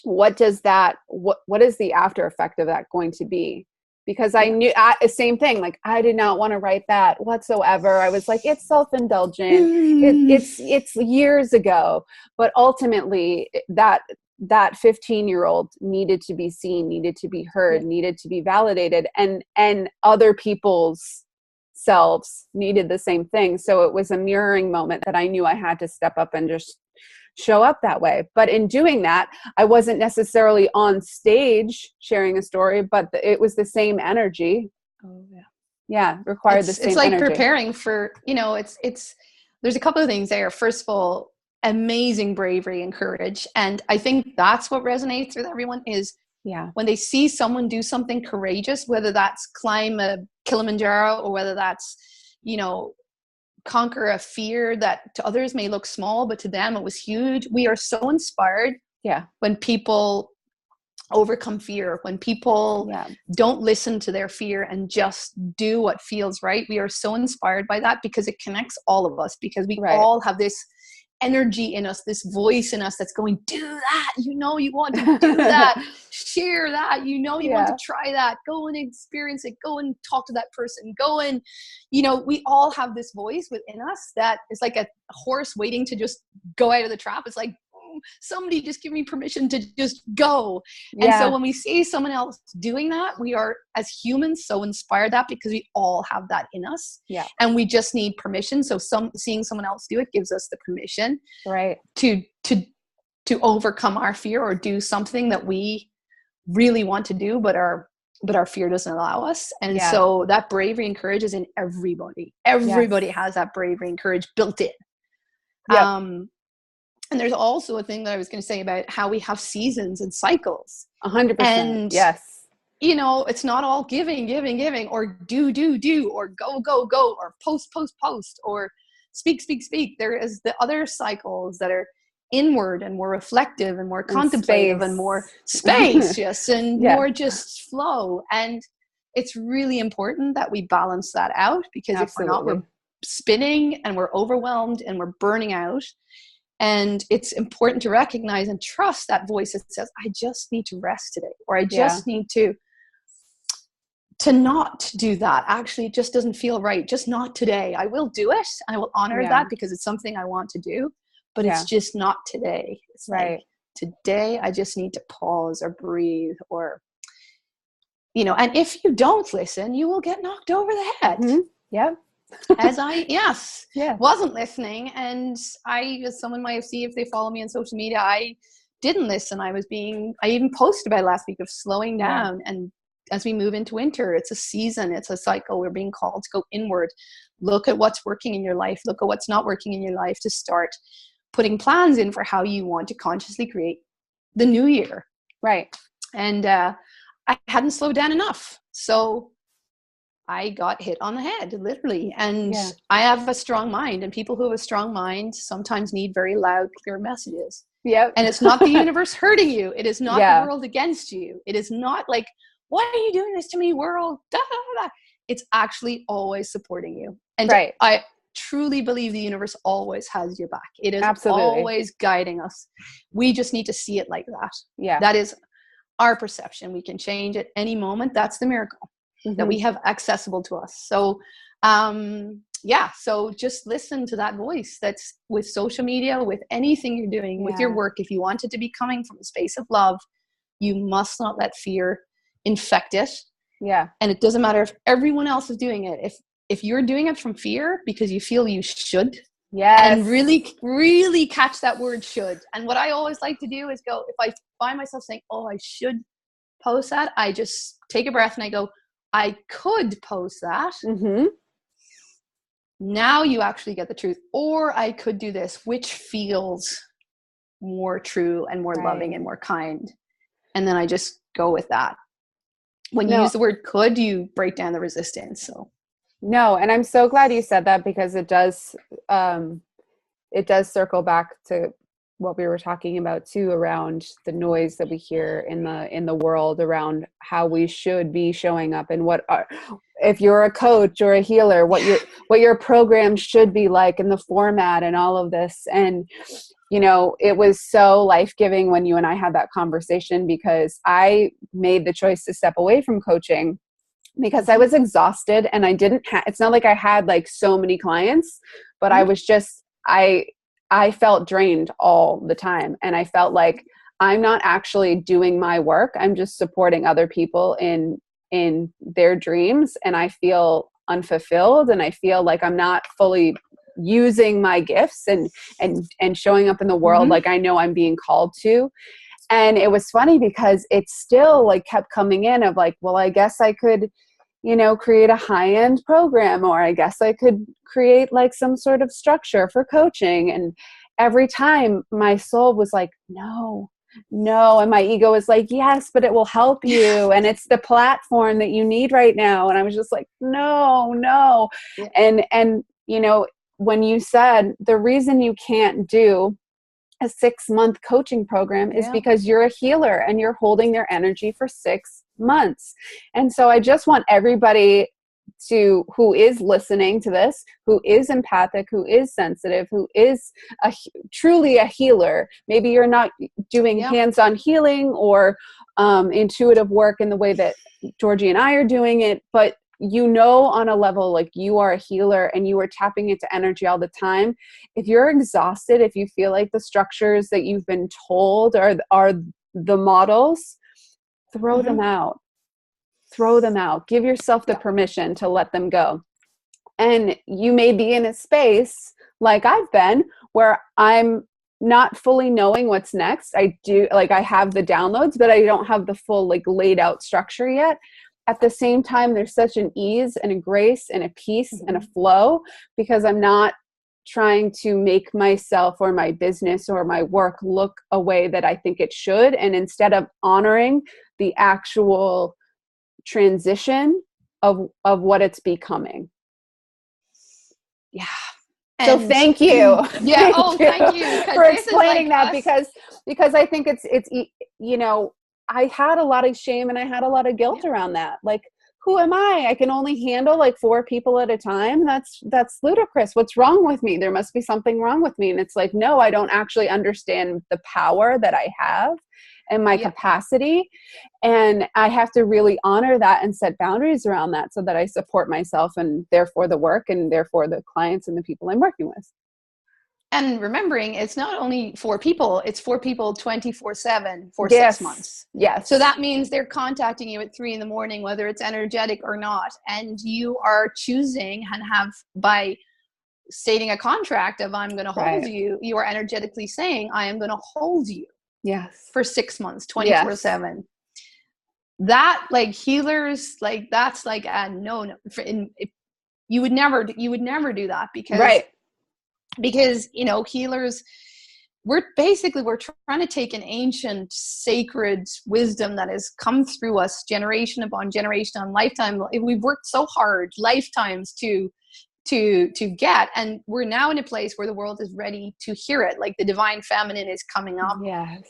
What is the after effect of that going to be? Because I knew, same thing, like, I did not want to write that whatsoever. I was like, it's self-indulgent. It's years ago, but ultimately that 15-year-old needed to be seen, needed to be heard, needed to be validated, and other people's selves needed the same thing. So it was a mirroring moment that I knew I had to step up and just show up that way. But in doing that, I wasn't necessarily on stage sharing a story, but it was the same energy. Required the same energy. It's like preparing for, there's a couple of things there. First of all, amazing bravery and courage. And I think that's what resonates with everyone is when they see someone do something courageous, whether that's climb a Kilimanjaro or whether that's, conquer a fear that to others may look small, but to them it was huge. We are so inspired when people overcome fear, when people don't listen to their fear and just do what feels right. We are so inspired by that because it connects all of us, because we all have this energy in us, this voice in us that's going, do that, you want to do that, share that, you want to try that, go and experience it, go and talk to that person, go and, we all have this voice within us that is like a horse waiting to just go out of the trap. It's like, somebody just give me permission to just go. And so when we see someone else doing that, we are, as humans, so inspired that because we all have that in us. And we just need permission. So seeing someone else do it gives us the permission to overcome our fear or do something that we really want to do, but our fear doesn't allow us. And so that bravery and courage is in everybody. Everybody has that bravery and courage built in. And there's also a thing that I was going to say about how we have seasons and cycles. 100%. And, it's not all giving, or do, or go, or post, or speak. There is the other cycles that are inward and more reflective and more contemplative and more spacious and more just flow. And it's really important that we balance that out, because if we're not, we're spinning and we're overwhelmed and we're burning out. And it's important to recognize and trust that voice that says, I just need to rest today, or I just need to not do that. Actually, it just doesn't feel right. Just not today. I will do it. I will honor that because it's something I want to do, but it's just not today. It's like, today I just need to pause or breathe, or, and if you don't listen, you will get knocked over the head. As I wasn't listening, and as someone might see if they follow me on social media, I didn't listen. I even posted about last week of slowing down. And as we move into winter, it's a season, it's a cycle. We're being called to go inward, look at what's working in your life, look at what's not working in your life, to start putting plans in for how you want to consciously create the new year. And I hadn't slowed down enough. So I got hit on the head, literally. And I have a strong mind, and people who have a strong mind sometimes need very loud, clear messages. Yep. And it's not the universe hurting you. It is not the world against you. It is not like, why are you doing this to me, world? Da, da, da, da. It's actually always supporting you. And I truly believe the universe always has your back. It is always guiding us. We just need to see it like that. Yeah. That is our perception. We can change at any moment. That's the miracle that we have accessible to us. So, so just listen to that voice. That's with social media, with anything you're doing, with your work. If you want it to be coming from a space of love, you must not let fear infect it. Yeah. And it doesn't matter if everyone else is doing it. If you're doing it from fear because you feel you should, and really, really catch that word should. And what I always like to do is go, if I find myself saying, oh, I should post that, I just take a breath and I go, I could post that. Now you actually get the truth. Or I could do this, which feels more true and more loving and more kind. And then I just go with that. When you use the word could, you break down the resistance. So no, and I'm so glad you said that, because it does circle back to what we were talking about too, around the noise that we hear in the world around how we should be showing up, and if you're a coach or a healer, what your program should be like, and the format and all of this. And it was so life-giving when you and I had that conversation, because I made the choice to step away from coaching because I was exhausted, and I didn't it's not like I had like so many clients, but I was just, I felt drained all the time. And I felt like I'm not actually doing my work. I'm just supporting other people in their dreams. And I feel unfulfilled, and I feel like I'm not fully using my gifts and showing up in the world like I know I'm being called to. And it was funny because it still like kept coming in of like, well, I guess I could, create a high-end program, or I guess I could create like some sort of structure for coaching. And every time my soul was like, no. And my ego was like, yes, but it will help you. And it's the platform that you need right now. And I was just like, no. Yeah. And, when you said the reason you can't do a 6-month coaching program is because you're a healer and you're holding their energy for 6 months. And so I just want everybody who is listening to this, who is empathic, who is sensitive, who is truly a healer. Maybe you're not doing hands-on healing or intuitive work in the way that Georgie and I are doing it, but on a level like you are a healer and you are tapping into energy all the time. If you're exhausted, if you feel like the structures that you've been told are the models, throw them out. Give yourself the permission to let them go. And you may be in a space like I've been, where I'm not fully knowing what's next. I have the downloads, but I don't have the full like laid out structure yet. At the same time, there's such an ease and a grace and a peace and a flow, because I'm not trying to make myself or my business or my work look a way that I think it should. And instead of honoring the actual transition of what it's becoming. Yeah. So thank you. Yeah. Thank you for explaining that, because I think it's I had a lot of shame and I had a lot of guilt around that. Like, who am I? I can only handle like 4 people at a time. That's ludicrous. What's wrong with me? There must be something wrong with me. And it's like, no, I don't actually understand the power that I have and my capacity. And I have to really honor that and set boundaries around that, so that I support myself and therefore the work and therefore the clients and the people I'm working with. And remembering, it's not only 4 people, it's 4 people 24/7 for 6 months. Yes. So that means they're contacting you at 3 a.m, whether it's energetic or not. And you are choosing and have, by stating a contract of I'm going to hold you, you are energetically saying, I am going to hold you. Yes. For 6 months, 24/7. That like healers, like that's like a no. You would never do that, because healers, we're trying to take an ancient sacred wisdom that has come through us generation upon generation on lifetime. We've worked so hard lifetimes to get, and we're now in a place where the world is ready to hear it. Like the divine feminine is coming up. Yes.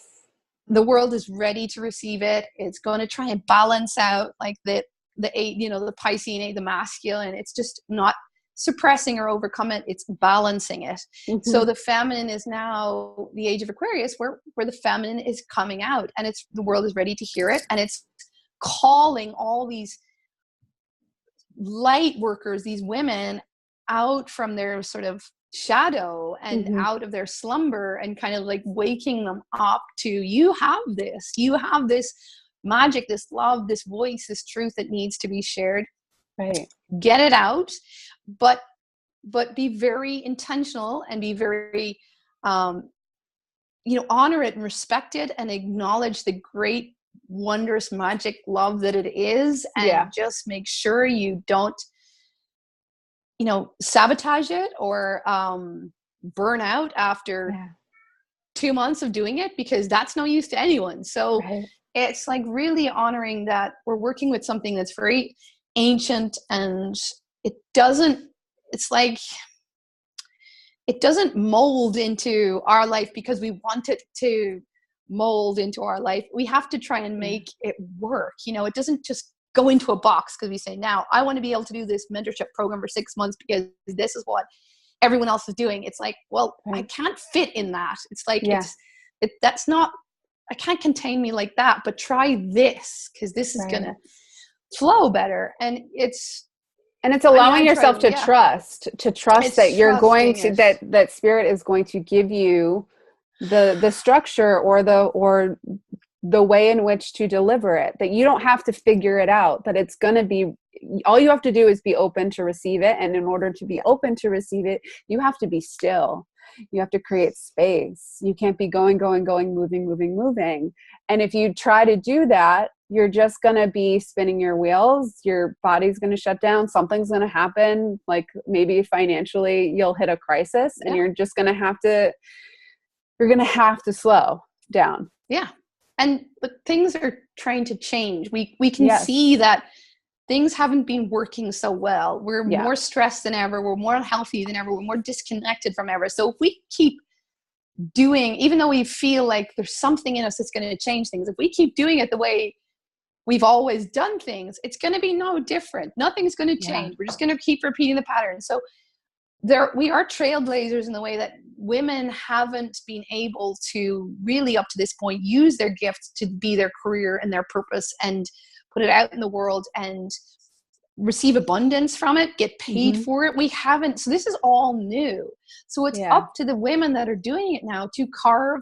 The world is ready to receive it. It's going to try and balance out like the Piscean, the masculine. It's just not suppressing or overcome it, it's balancing it. So the feminine is now the age of Aquarius, where the feminine is coming out, and the world is ready to hear it, and it's calling all these light workers, these women, out from their sort of shadow and out of their slumber, and kind of like waking them up to, you have this magic, this love, this voice, this truth that needs to be shared. Right. Get it out, but be very intentional, and be very honor it and respect it, and acknowledge the great, wondrous, magic love that it is, and just make sure you don't sabotage it or burn out after 2 months of doing it, because that's no use to anyone. So it's like really honoring that we're working with something that's very ancient, and it doesn't mold into our life because we want it to mold into our life. We have to try and make it work. It doesn't just go into a box because we say, now I want to be able to do this mentorship program for 6 months because this is what everyone else is doing. It's like, well, I can't fit in that. It's like, that's not, I can't contain me like that, but try this, because this is going to flow better. And it's allowing yourself to trust that you're going to, that spirit is going to give you the structure or the way in which to deliver it, that you don't have to figure it out, that it's going to be, all you have to do is be open to receive it. And in order to be open to receive it, you have to be still. You have to create space. You can't be going, moving. And if you try to do that, you're just going to be spinning your wheels. Your body's going to shut down. Something's going to happen. Like maybe financially you'll hit a crisis, and you're just going to have to, slow down. Yeah. But things are trying to change. We can see that things haven't been working so well. We're more stressed than ever. We're more unhealthy than ever. We're more disconnected from ever. So if we keep doing, even though we feel like there's something in us that's going to change things, if we keep doing it the way we've always done things, it's going to be no different. Nothing's going to change. We're just going to keep repeating the pattern. So we are trailblazers in the way that women haven't been able to really, up to this point, use their gifts to be their career and their purpose and put it out in the world and receive abundance from it, get paid for it. We haven't. So this is all new. So it's up to the women that are doing it now to carve,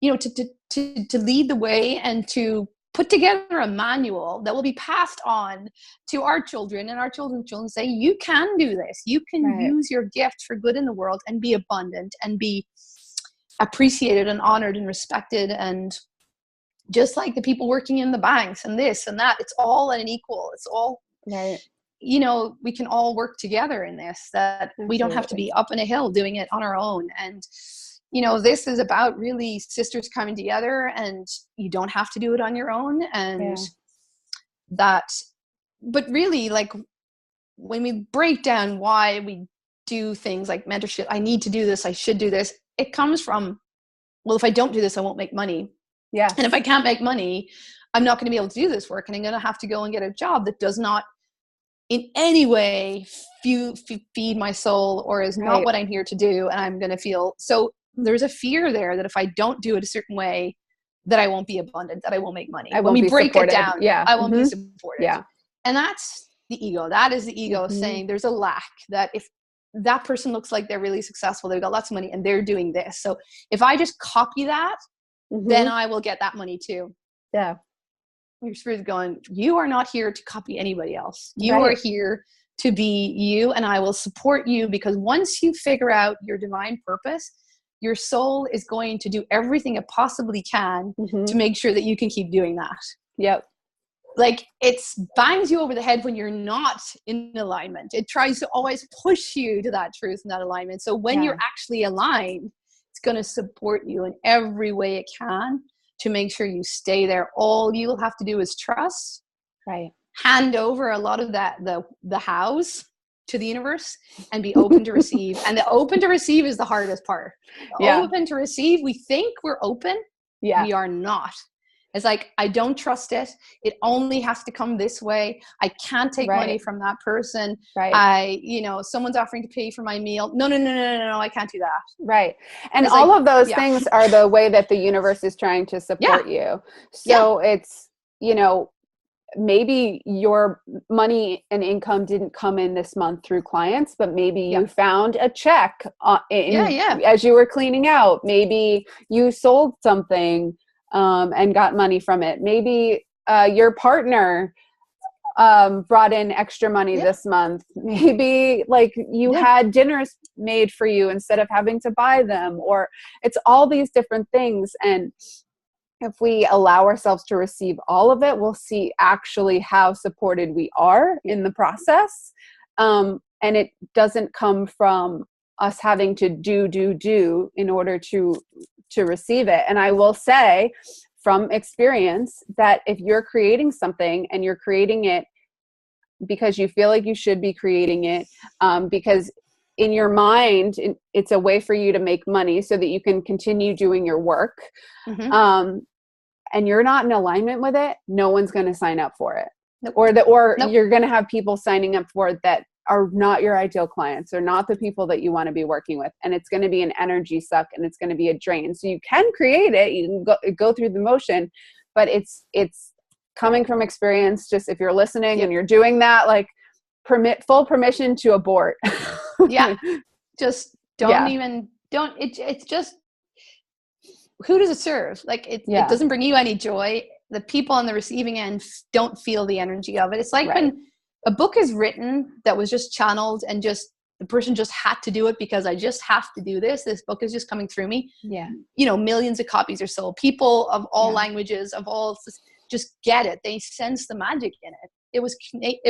to lead the way, and to put together a manual that will be passed on to our children and our children's children, say, you can do this. You can use your gift for good in the world and be abundant and be appreciated and honored and respected. And just like the people working in the banks and this and that, it's all an equal. It's all, we can all work together in this, that we don't have to be up in a hill doing it on our own. And this is about really sisters coming together, and you don't have to do it on your own. And but really, like, when we break down why we do things like mentorship, I need to do this, I should do this, it comes from, well, if I don't do this, I won't make money. Yeah. And if I can't make money, I'm not going to be able to do this work, and I'm going to have to go and get a job that does not in any way feed my soul, or is not what I'm here to do. And I'm going to feel so. There's a fear there that if I don't do it a certain way, that I won't be abundant, that I won't make money. When we break it down, I won't be supported. Yeah. And that's the ego. That is the ego saying there's a lack, that if that person looks like they're really successful, they've got lots of money, and they're doing this, so if I just copy that, then I will get that money too. Yeah. Your spirit's going, you are not here to copy anybody else. You are here to be you, and I will support you, because once you figure out your divine purpose, your soul is going to do everything it possibly can to make sure that you can keep doing that. Yep. Like, it bangs you over the head when you're not in alignment. It tries to always push you to that truth and that alignment. So when you're actually aligned, it's going to support you in every way it can to make sure you stay there. All you'll have to do is trust, right, hand over a lot of that, the hows to the universe, and be open to receive. And the open to receive is the hardest part. yeah, Open to receive, we think we're open. yeah, We are not. It's like, I don't trust it. It only has to come this way. I can't take money from that person. right. Someone's offering to pay for my meal. No, I can't do that. Right. And It's all like, of those yeah. things are the way that the universe is trying to support you. So it's, maybe your money and income didn't come in this month through clients, but maybe you found a check as you were cleaning out. Maybe you sold something and got money from it. Maybe your partner brought in extra money this month. Maybe like you had dinners made for you instead of having to buy them, or it's all these different things. And if we allow ourselves to receive all of it, we'll see actually how supported we are in the process. And it doesn't come from us having to do in order to receive it. And I will say from experience that if you're creating something and you're creating it because you feel like you should be creating it, because in your mind, it's a way for you to make money so that you can continue doing your work. And you're not in alignment with it, no one's going to sign up for it. Nope. Or you're going to have people signing up for it that are not your ideal clients, or not the people that you want to be working with. And it's going to be an energy suck, and it's going to be a drain. So you can create it, you can go through the motion, but it's coming from experience. Just if you're listening and you're doing that, like full permission to abort. Just it's just, who does it serve? Like it doesn't bring you any joy. The people on the receiving end don't feel the energy of it. It's like when a book is written that was just channeled and just the person just had to do it because I just have to do this. This book is just coming through me. Yeah. Millions of copies are sold. People of all languages, of all, just get it. They sense the magic in it. It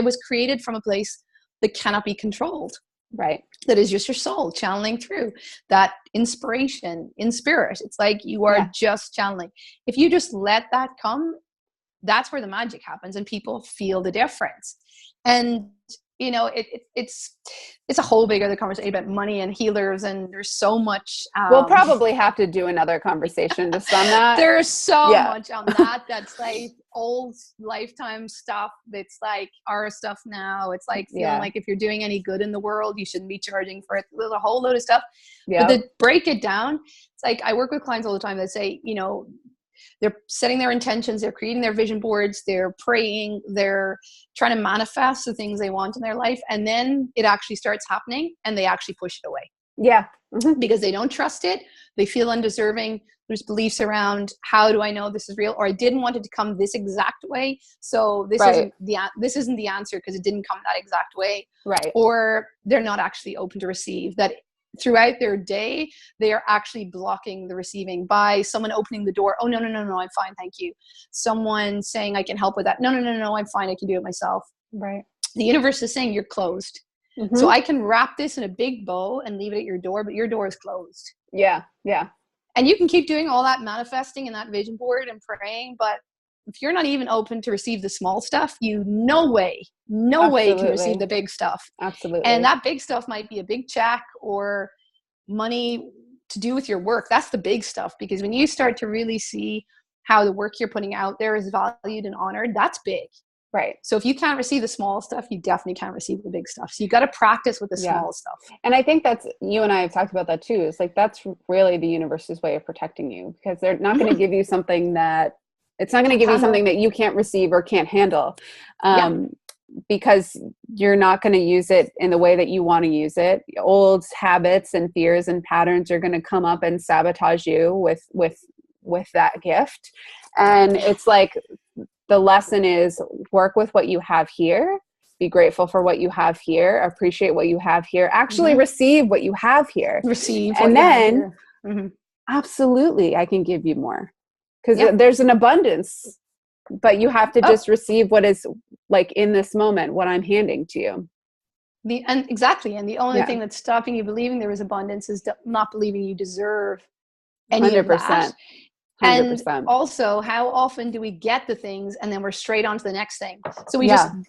was created from a place that cannot be controlled. Right. That is just your soul channeling through that inspiration in spirit. It's like you are just channeling. If you just let that come, that's where the magic happens and people feel the difference. And it's a whole big other conversation about money and healers, and there's so much. We'll probably have to do another conversation just on that. There's so much on that. That's like old lifetime stuff. That's like our stuff now. It's like feeling like if you're doing any good in the world, you shouldn't be charging for it. There's a whole load of stuff. But to break it down, it's like I work with clients all the time that say, they're setting their intentions, they're creating their vision boards, they're praying, they're trying to manifest the things they want in their life. And then it actually starts happening and they actually push it away. Yeah. Mm-hmm. Because they don't trust it. They feel undeserving. There's beliefs around, how do I know this is real? Or I didn't want it to come this exact way. So this isn't the answer because it didn't come that exact way. Right. Or they're not actually open to receive that. Throughout their day, they are actually blocking the receiving by someone opening the door. Oh, no, I'm fine. Thank you. Someone saying I can help with that. No, I'm fine. I can do it myself. Right. The universe is saying you're closed. Mm-hmm. So I can wrap this in a big bow and leave it at your door, but your door is closed. Yeah. Yeah. And you can keep doing all that manifesting and that vision board and praying, but if you're not even open to receive the small stuff, no way can receive the big stuff. Absolutely. And that big stuff might be a big check or money to do with your work. That's the big stuff, because when you start to really see how the work you're putting out there is valued and honored, that's big. Right. So if you can't receive the small stuff, you definitely can't receive the big stuff. So you got to practice with the small stuff. And I think you and I have talked about that too. It's like, that's really the universe's way of protecting you, because they're not going to give you something that you can't receive or can't handle, because you're not going to use it in the way that you want to use it. Old habits and fears and patterns are going to come up and sabotage you with that gift. And it's like, the lesson is work with what you have here, be grateful for what you have here, appreciate what you have here, actually receive what you have here. And then absolutely, I can give you more. Because there's an abundance, but you have to just receive what is like in this moment, what I'm handing to you. And the only thing that's stopping you believing there is abundance is not believing you deserve any of that. 100%. And 100%. also, how often do we get the things and then we're straight on to the next thing? So we just Yeah.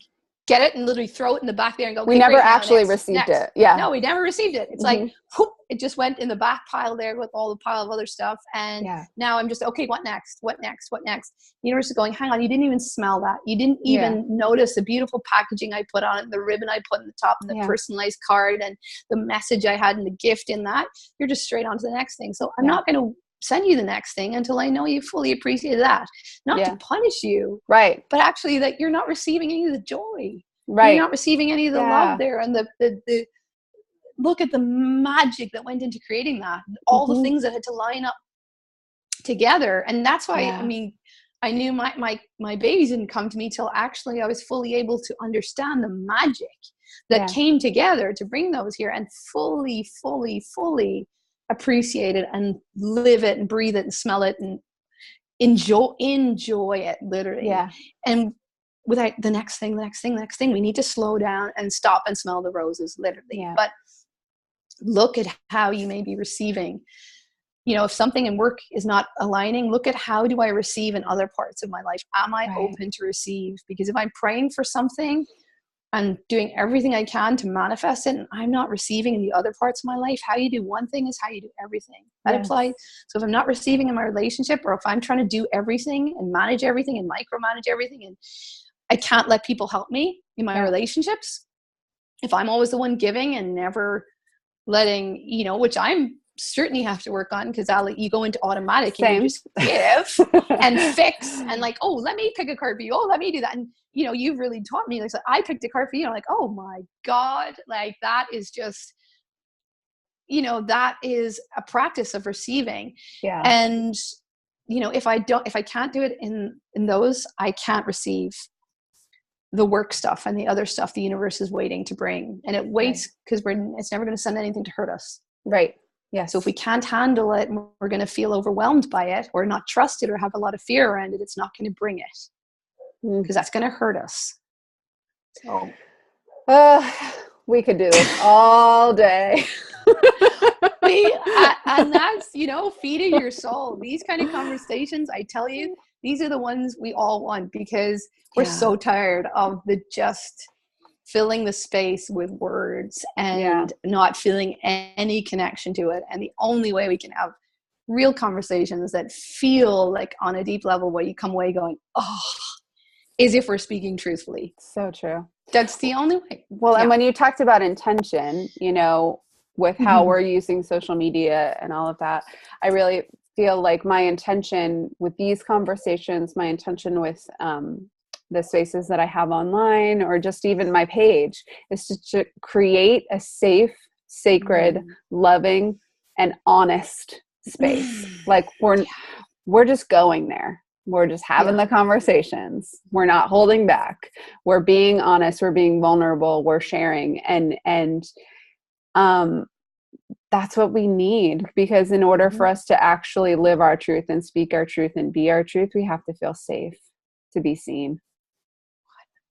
get it and literally throw it in the back there and go, okay, We never great, now actually received it. Yeah. No, we never received it. It's like, whoop, it just went in the back pile there with all the pile of other stuff. And now I'm just, okay, what next? What next? What next? The universe is going, hang on, you didn't even smell that. You didn't even notice the beautiful packaging I put on it, the ribbon I put in the top, and the personalized card, and the message I had, and the gift in that. You're just straight on to the next thing. So I'm not going to send you the next thing until I know you fully appreciate that. Not to punish you, right? But actually that you're not receiving any of the joy. Right. You're not receiving any of the love there, and the look at the magic that went into creating that, all the things that had to line up together. And that's why, I mean, I knew my babies didn't come to me till actually I was fully able to understand the magic that came together to bring those here, and fully appreciate it and live it and breathe it and smell it and enjoy it, literally. And without the next thing, we need to slow down and stop and smell the roses, literally. But look at how you may be receiving. You know, if something in work is not aligning, look at how do I receive in other parts of my life? Am I open to receive? Because if I'm praying for something and doing everything I can to manifest it, and I'm not receiving in the other parts of my life, how you do one thing is how you do everything. That applies. So if I'm not receiving in my relationship, or if I'm trying to do everything and manage everything and micromanage everything, and I can't let people help me in my relationships, if I'm always the one giving and never letting, you know, which I'm certainly have to work on, because you go into automatic and you just give and fix and like, oh, let me pick a card for you. Oh, let me do that. And, you know, you've really taught me, like, so I picked a card for you. I'm like, oh my God, like that is just, you know, that is a practice of receiving. And, you know, if I can't do it in those, I can't receive the work stuff and the other stuff the universe is waiting to bring. And it waits because it's never going to send anything to hurt us. Right. Yeah. So if we can't handle it, we're going to feel overwhelmed by it, or not trust it, or have a lot of fear around it. It's not going to bring it, because that's going to hurt us. So we could do this all day. And that's, you know, feeding your soul. These kind of conversations, I tell you, these are the ones we all want, because we're so tired of the just filling the space with words and not feeling any connection to it. And the only way we can have real conversations that feel like on a deep level where you come away going, oh, is if we're speaking truthfully. So true. That's the only way. Well, and when you talked about intention, you know, with how we're using social media and all of that, I really feel like my intention with these conversations, my intention with the spaces that I have online, or just even my page, is to create a safe, sacred, loving, and honest space. Like we're just going there. We're just having the conversations. We're not holding back. We're being honest. We're being vulnerable. We're sharing. And that's what we need, because in order for us to actually live our truth and speak our truth and be our truth, we have to feel safe to be seen.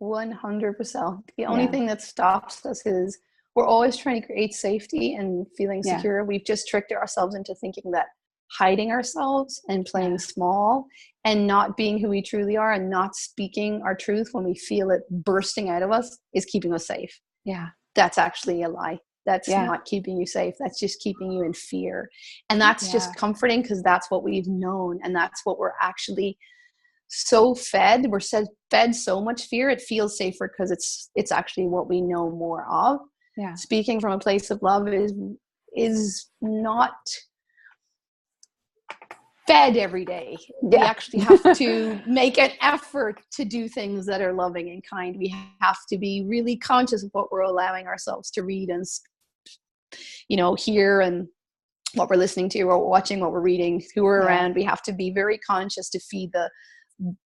100%. The only thing that stops us is we're always trying to create safety and feeling secure. We've just tricked ourselves into thinking that hiding ourselves and playing small and not being who we truly are and not speaking our truth when we feel it bursting out of us is keeping us safe. Yeah. That's actually a lie. That's not keeping you safe. That's just keeping you in fear. And that's just comforting, because that's what we've known. And that's what we're actually so fed. We're fed so much fear. It feels safer because it's actually what we know more of. Yeah. Speaking from a place of love is not fed every day. We actually have to make an effort to do things that are loving and kind. We have to be really conscious of what we're allowing ourselves to read and, you know, hear, and what we're listening to or watching, what we're reading, who we're around. We have to be very conscious to feed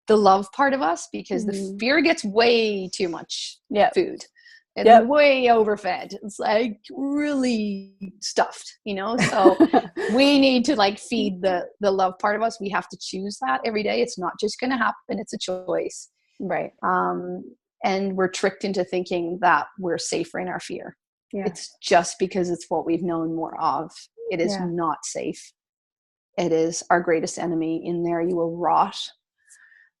the love part of us, because the fear gets way too much food. It's way overfed. It's like really stuffed, you know? So we need to like feed the love part of us. We have to choose that every day. It's not just going to happen. It's a choice. Right. And we're tricked into thinking that we're safer in our fear. Yeah. It's just because it's what we've known more of. It is not safe. It is our greatest enemy. In there, you will rot.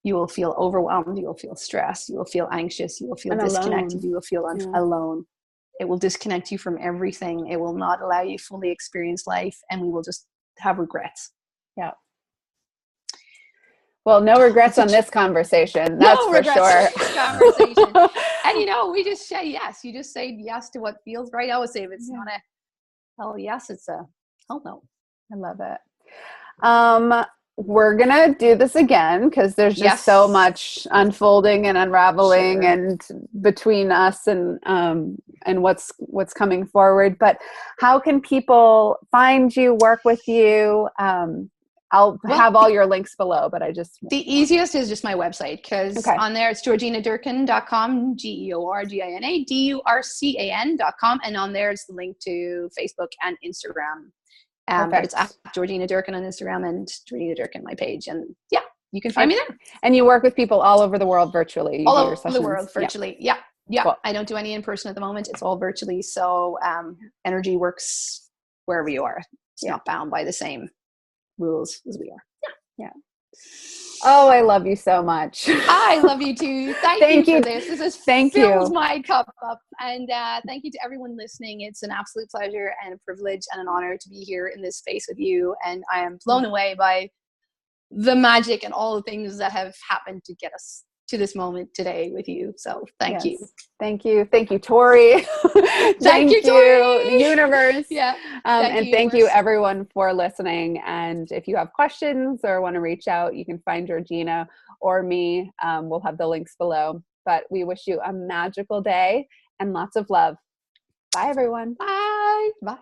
You will feel overwhelmed. You will feel stressed. You will feel anxious. You will feel and disconnected. alone. You will feel alone. It will disconnect you from everything. It will not allow you to fully experience life, and we will just have regrets. Yeah. Well, no regrets on this conversation. That's no for sure. On this conversation. And we just say yes. You just say yes to what feels right. I always say if it's not a hell yes, it's a hell no. I love it. We're gonna do this again because there's just so much unfolding and unraveling and between us and what's coming forward. But how can people find you, work with you? I'll have all your links below, but the easiest is just my website, because on there it's georginadurcan.com, GeorginaDurcan.com, and on there it's the link to Facebook and Instagram. But it's at Georgina Durcan on Instagram and Georgina Durcan my page, and you can find me there. And you work with people all over the world virtually. All over the world virtually. Yeah. Cool. I don't do any in person at the moment. It's all virtually. So energy works wherever you are. It's not bound by the same rules as we are. Yeah. Oh, I love you so much. I love you too. Thank you for this. This has filled my cup up. And thank you to everyone listening. It's an absolute pleasure and a privilege and an honor to be here in this space with you. And I am blown away by the magic and all the things that have happened to get us to this moment today with you. So thank you. Thank you. Thank you, Tori. Thank you, Tori. The universe. And thank you everyone for listening. And if you have questions or want to reach out, you can find Georgina or me. We'll have the links below. But we wish you a magical day and lots of love. Bye, everyone. Bye. Bye.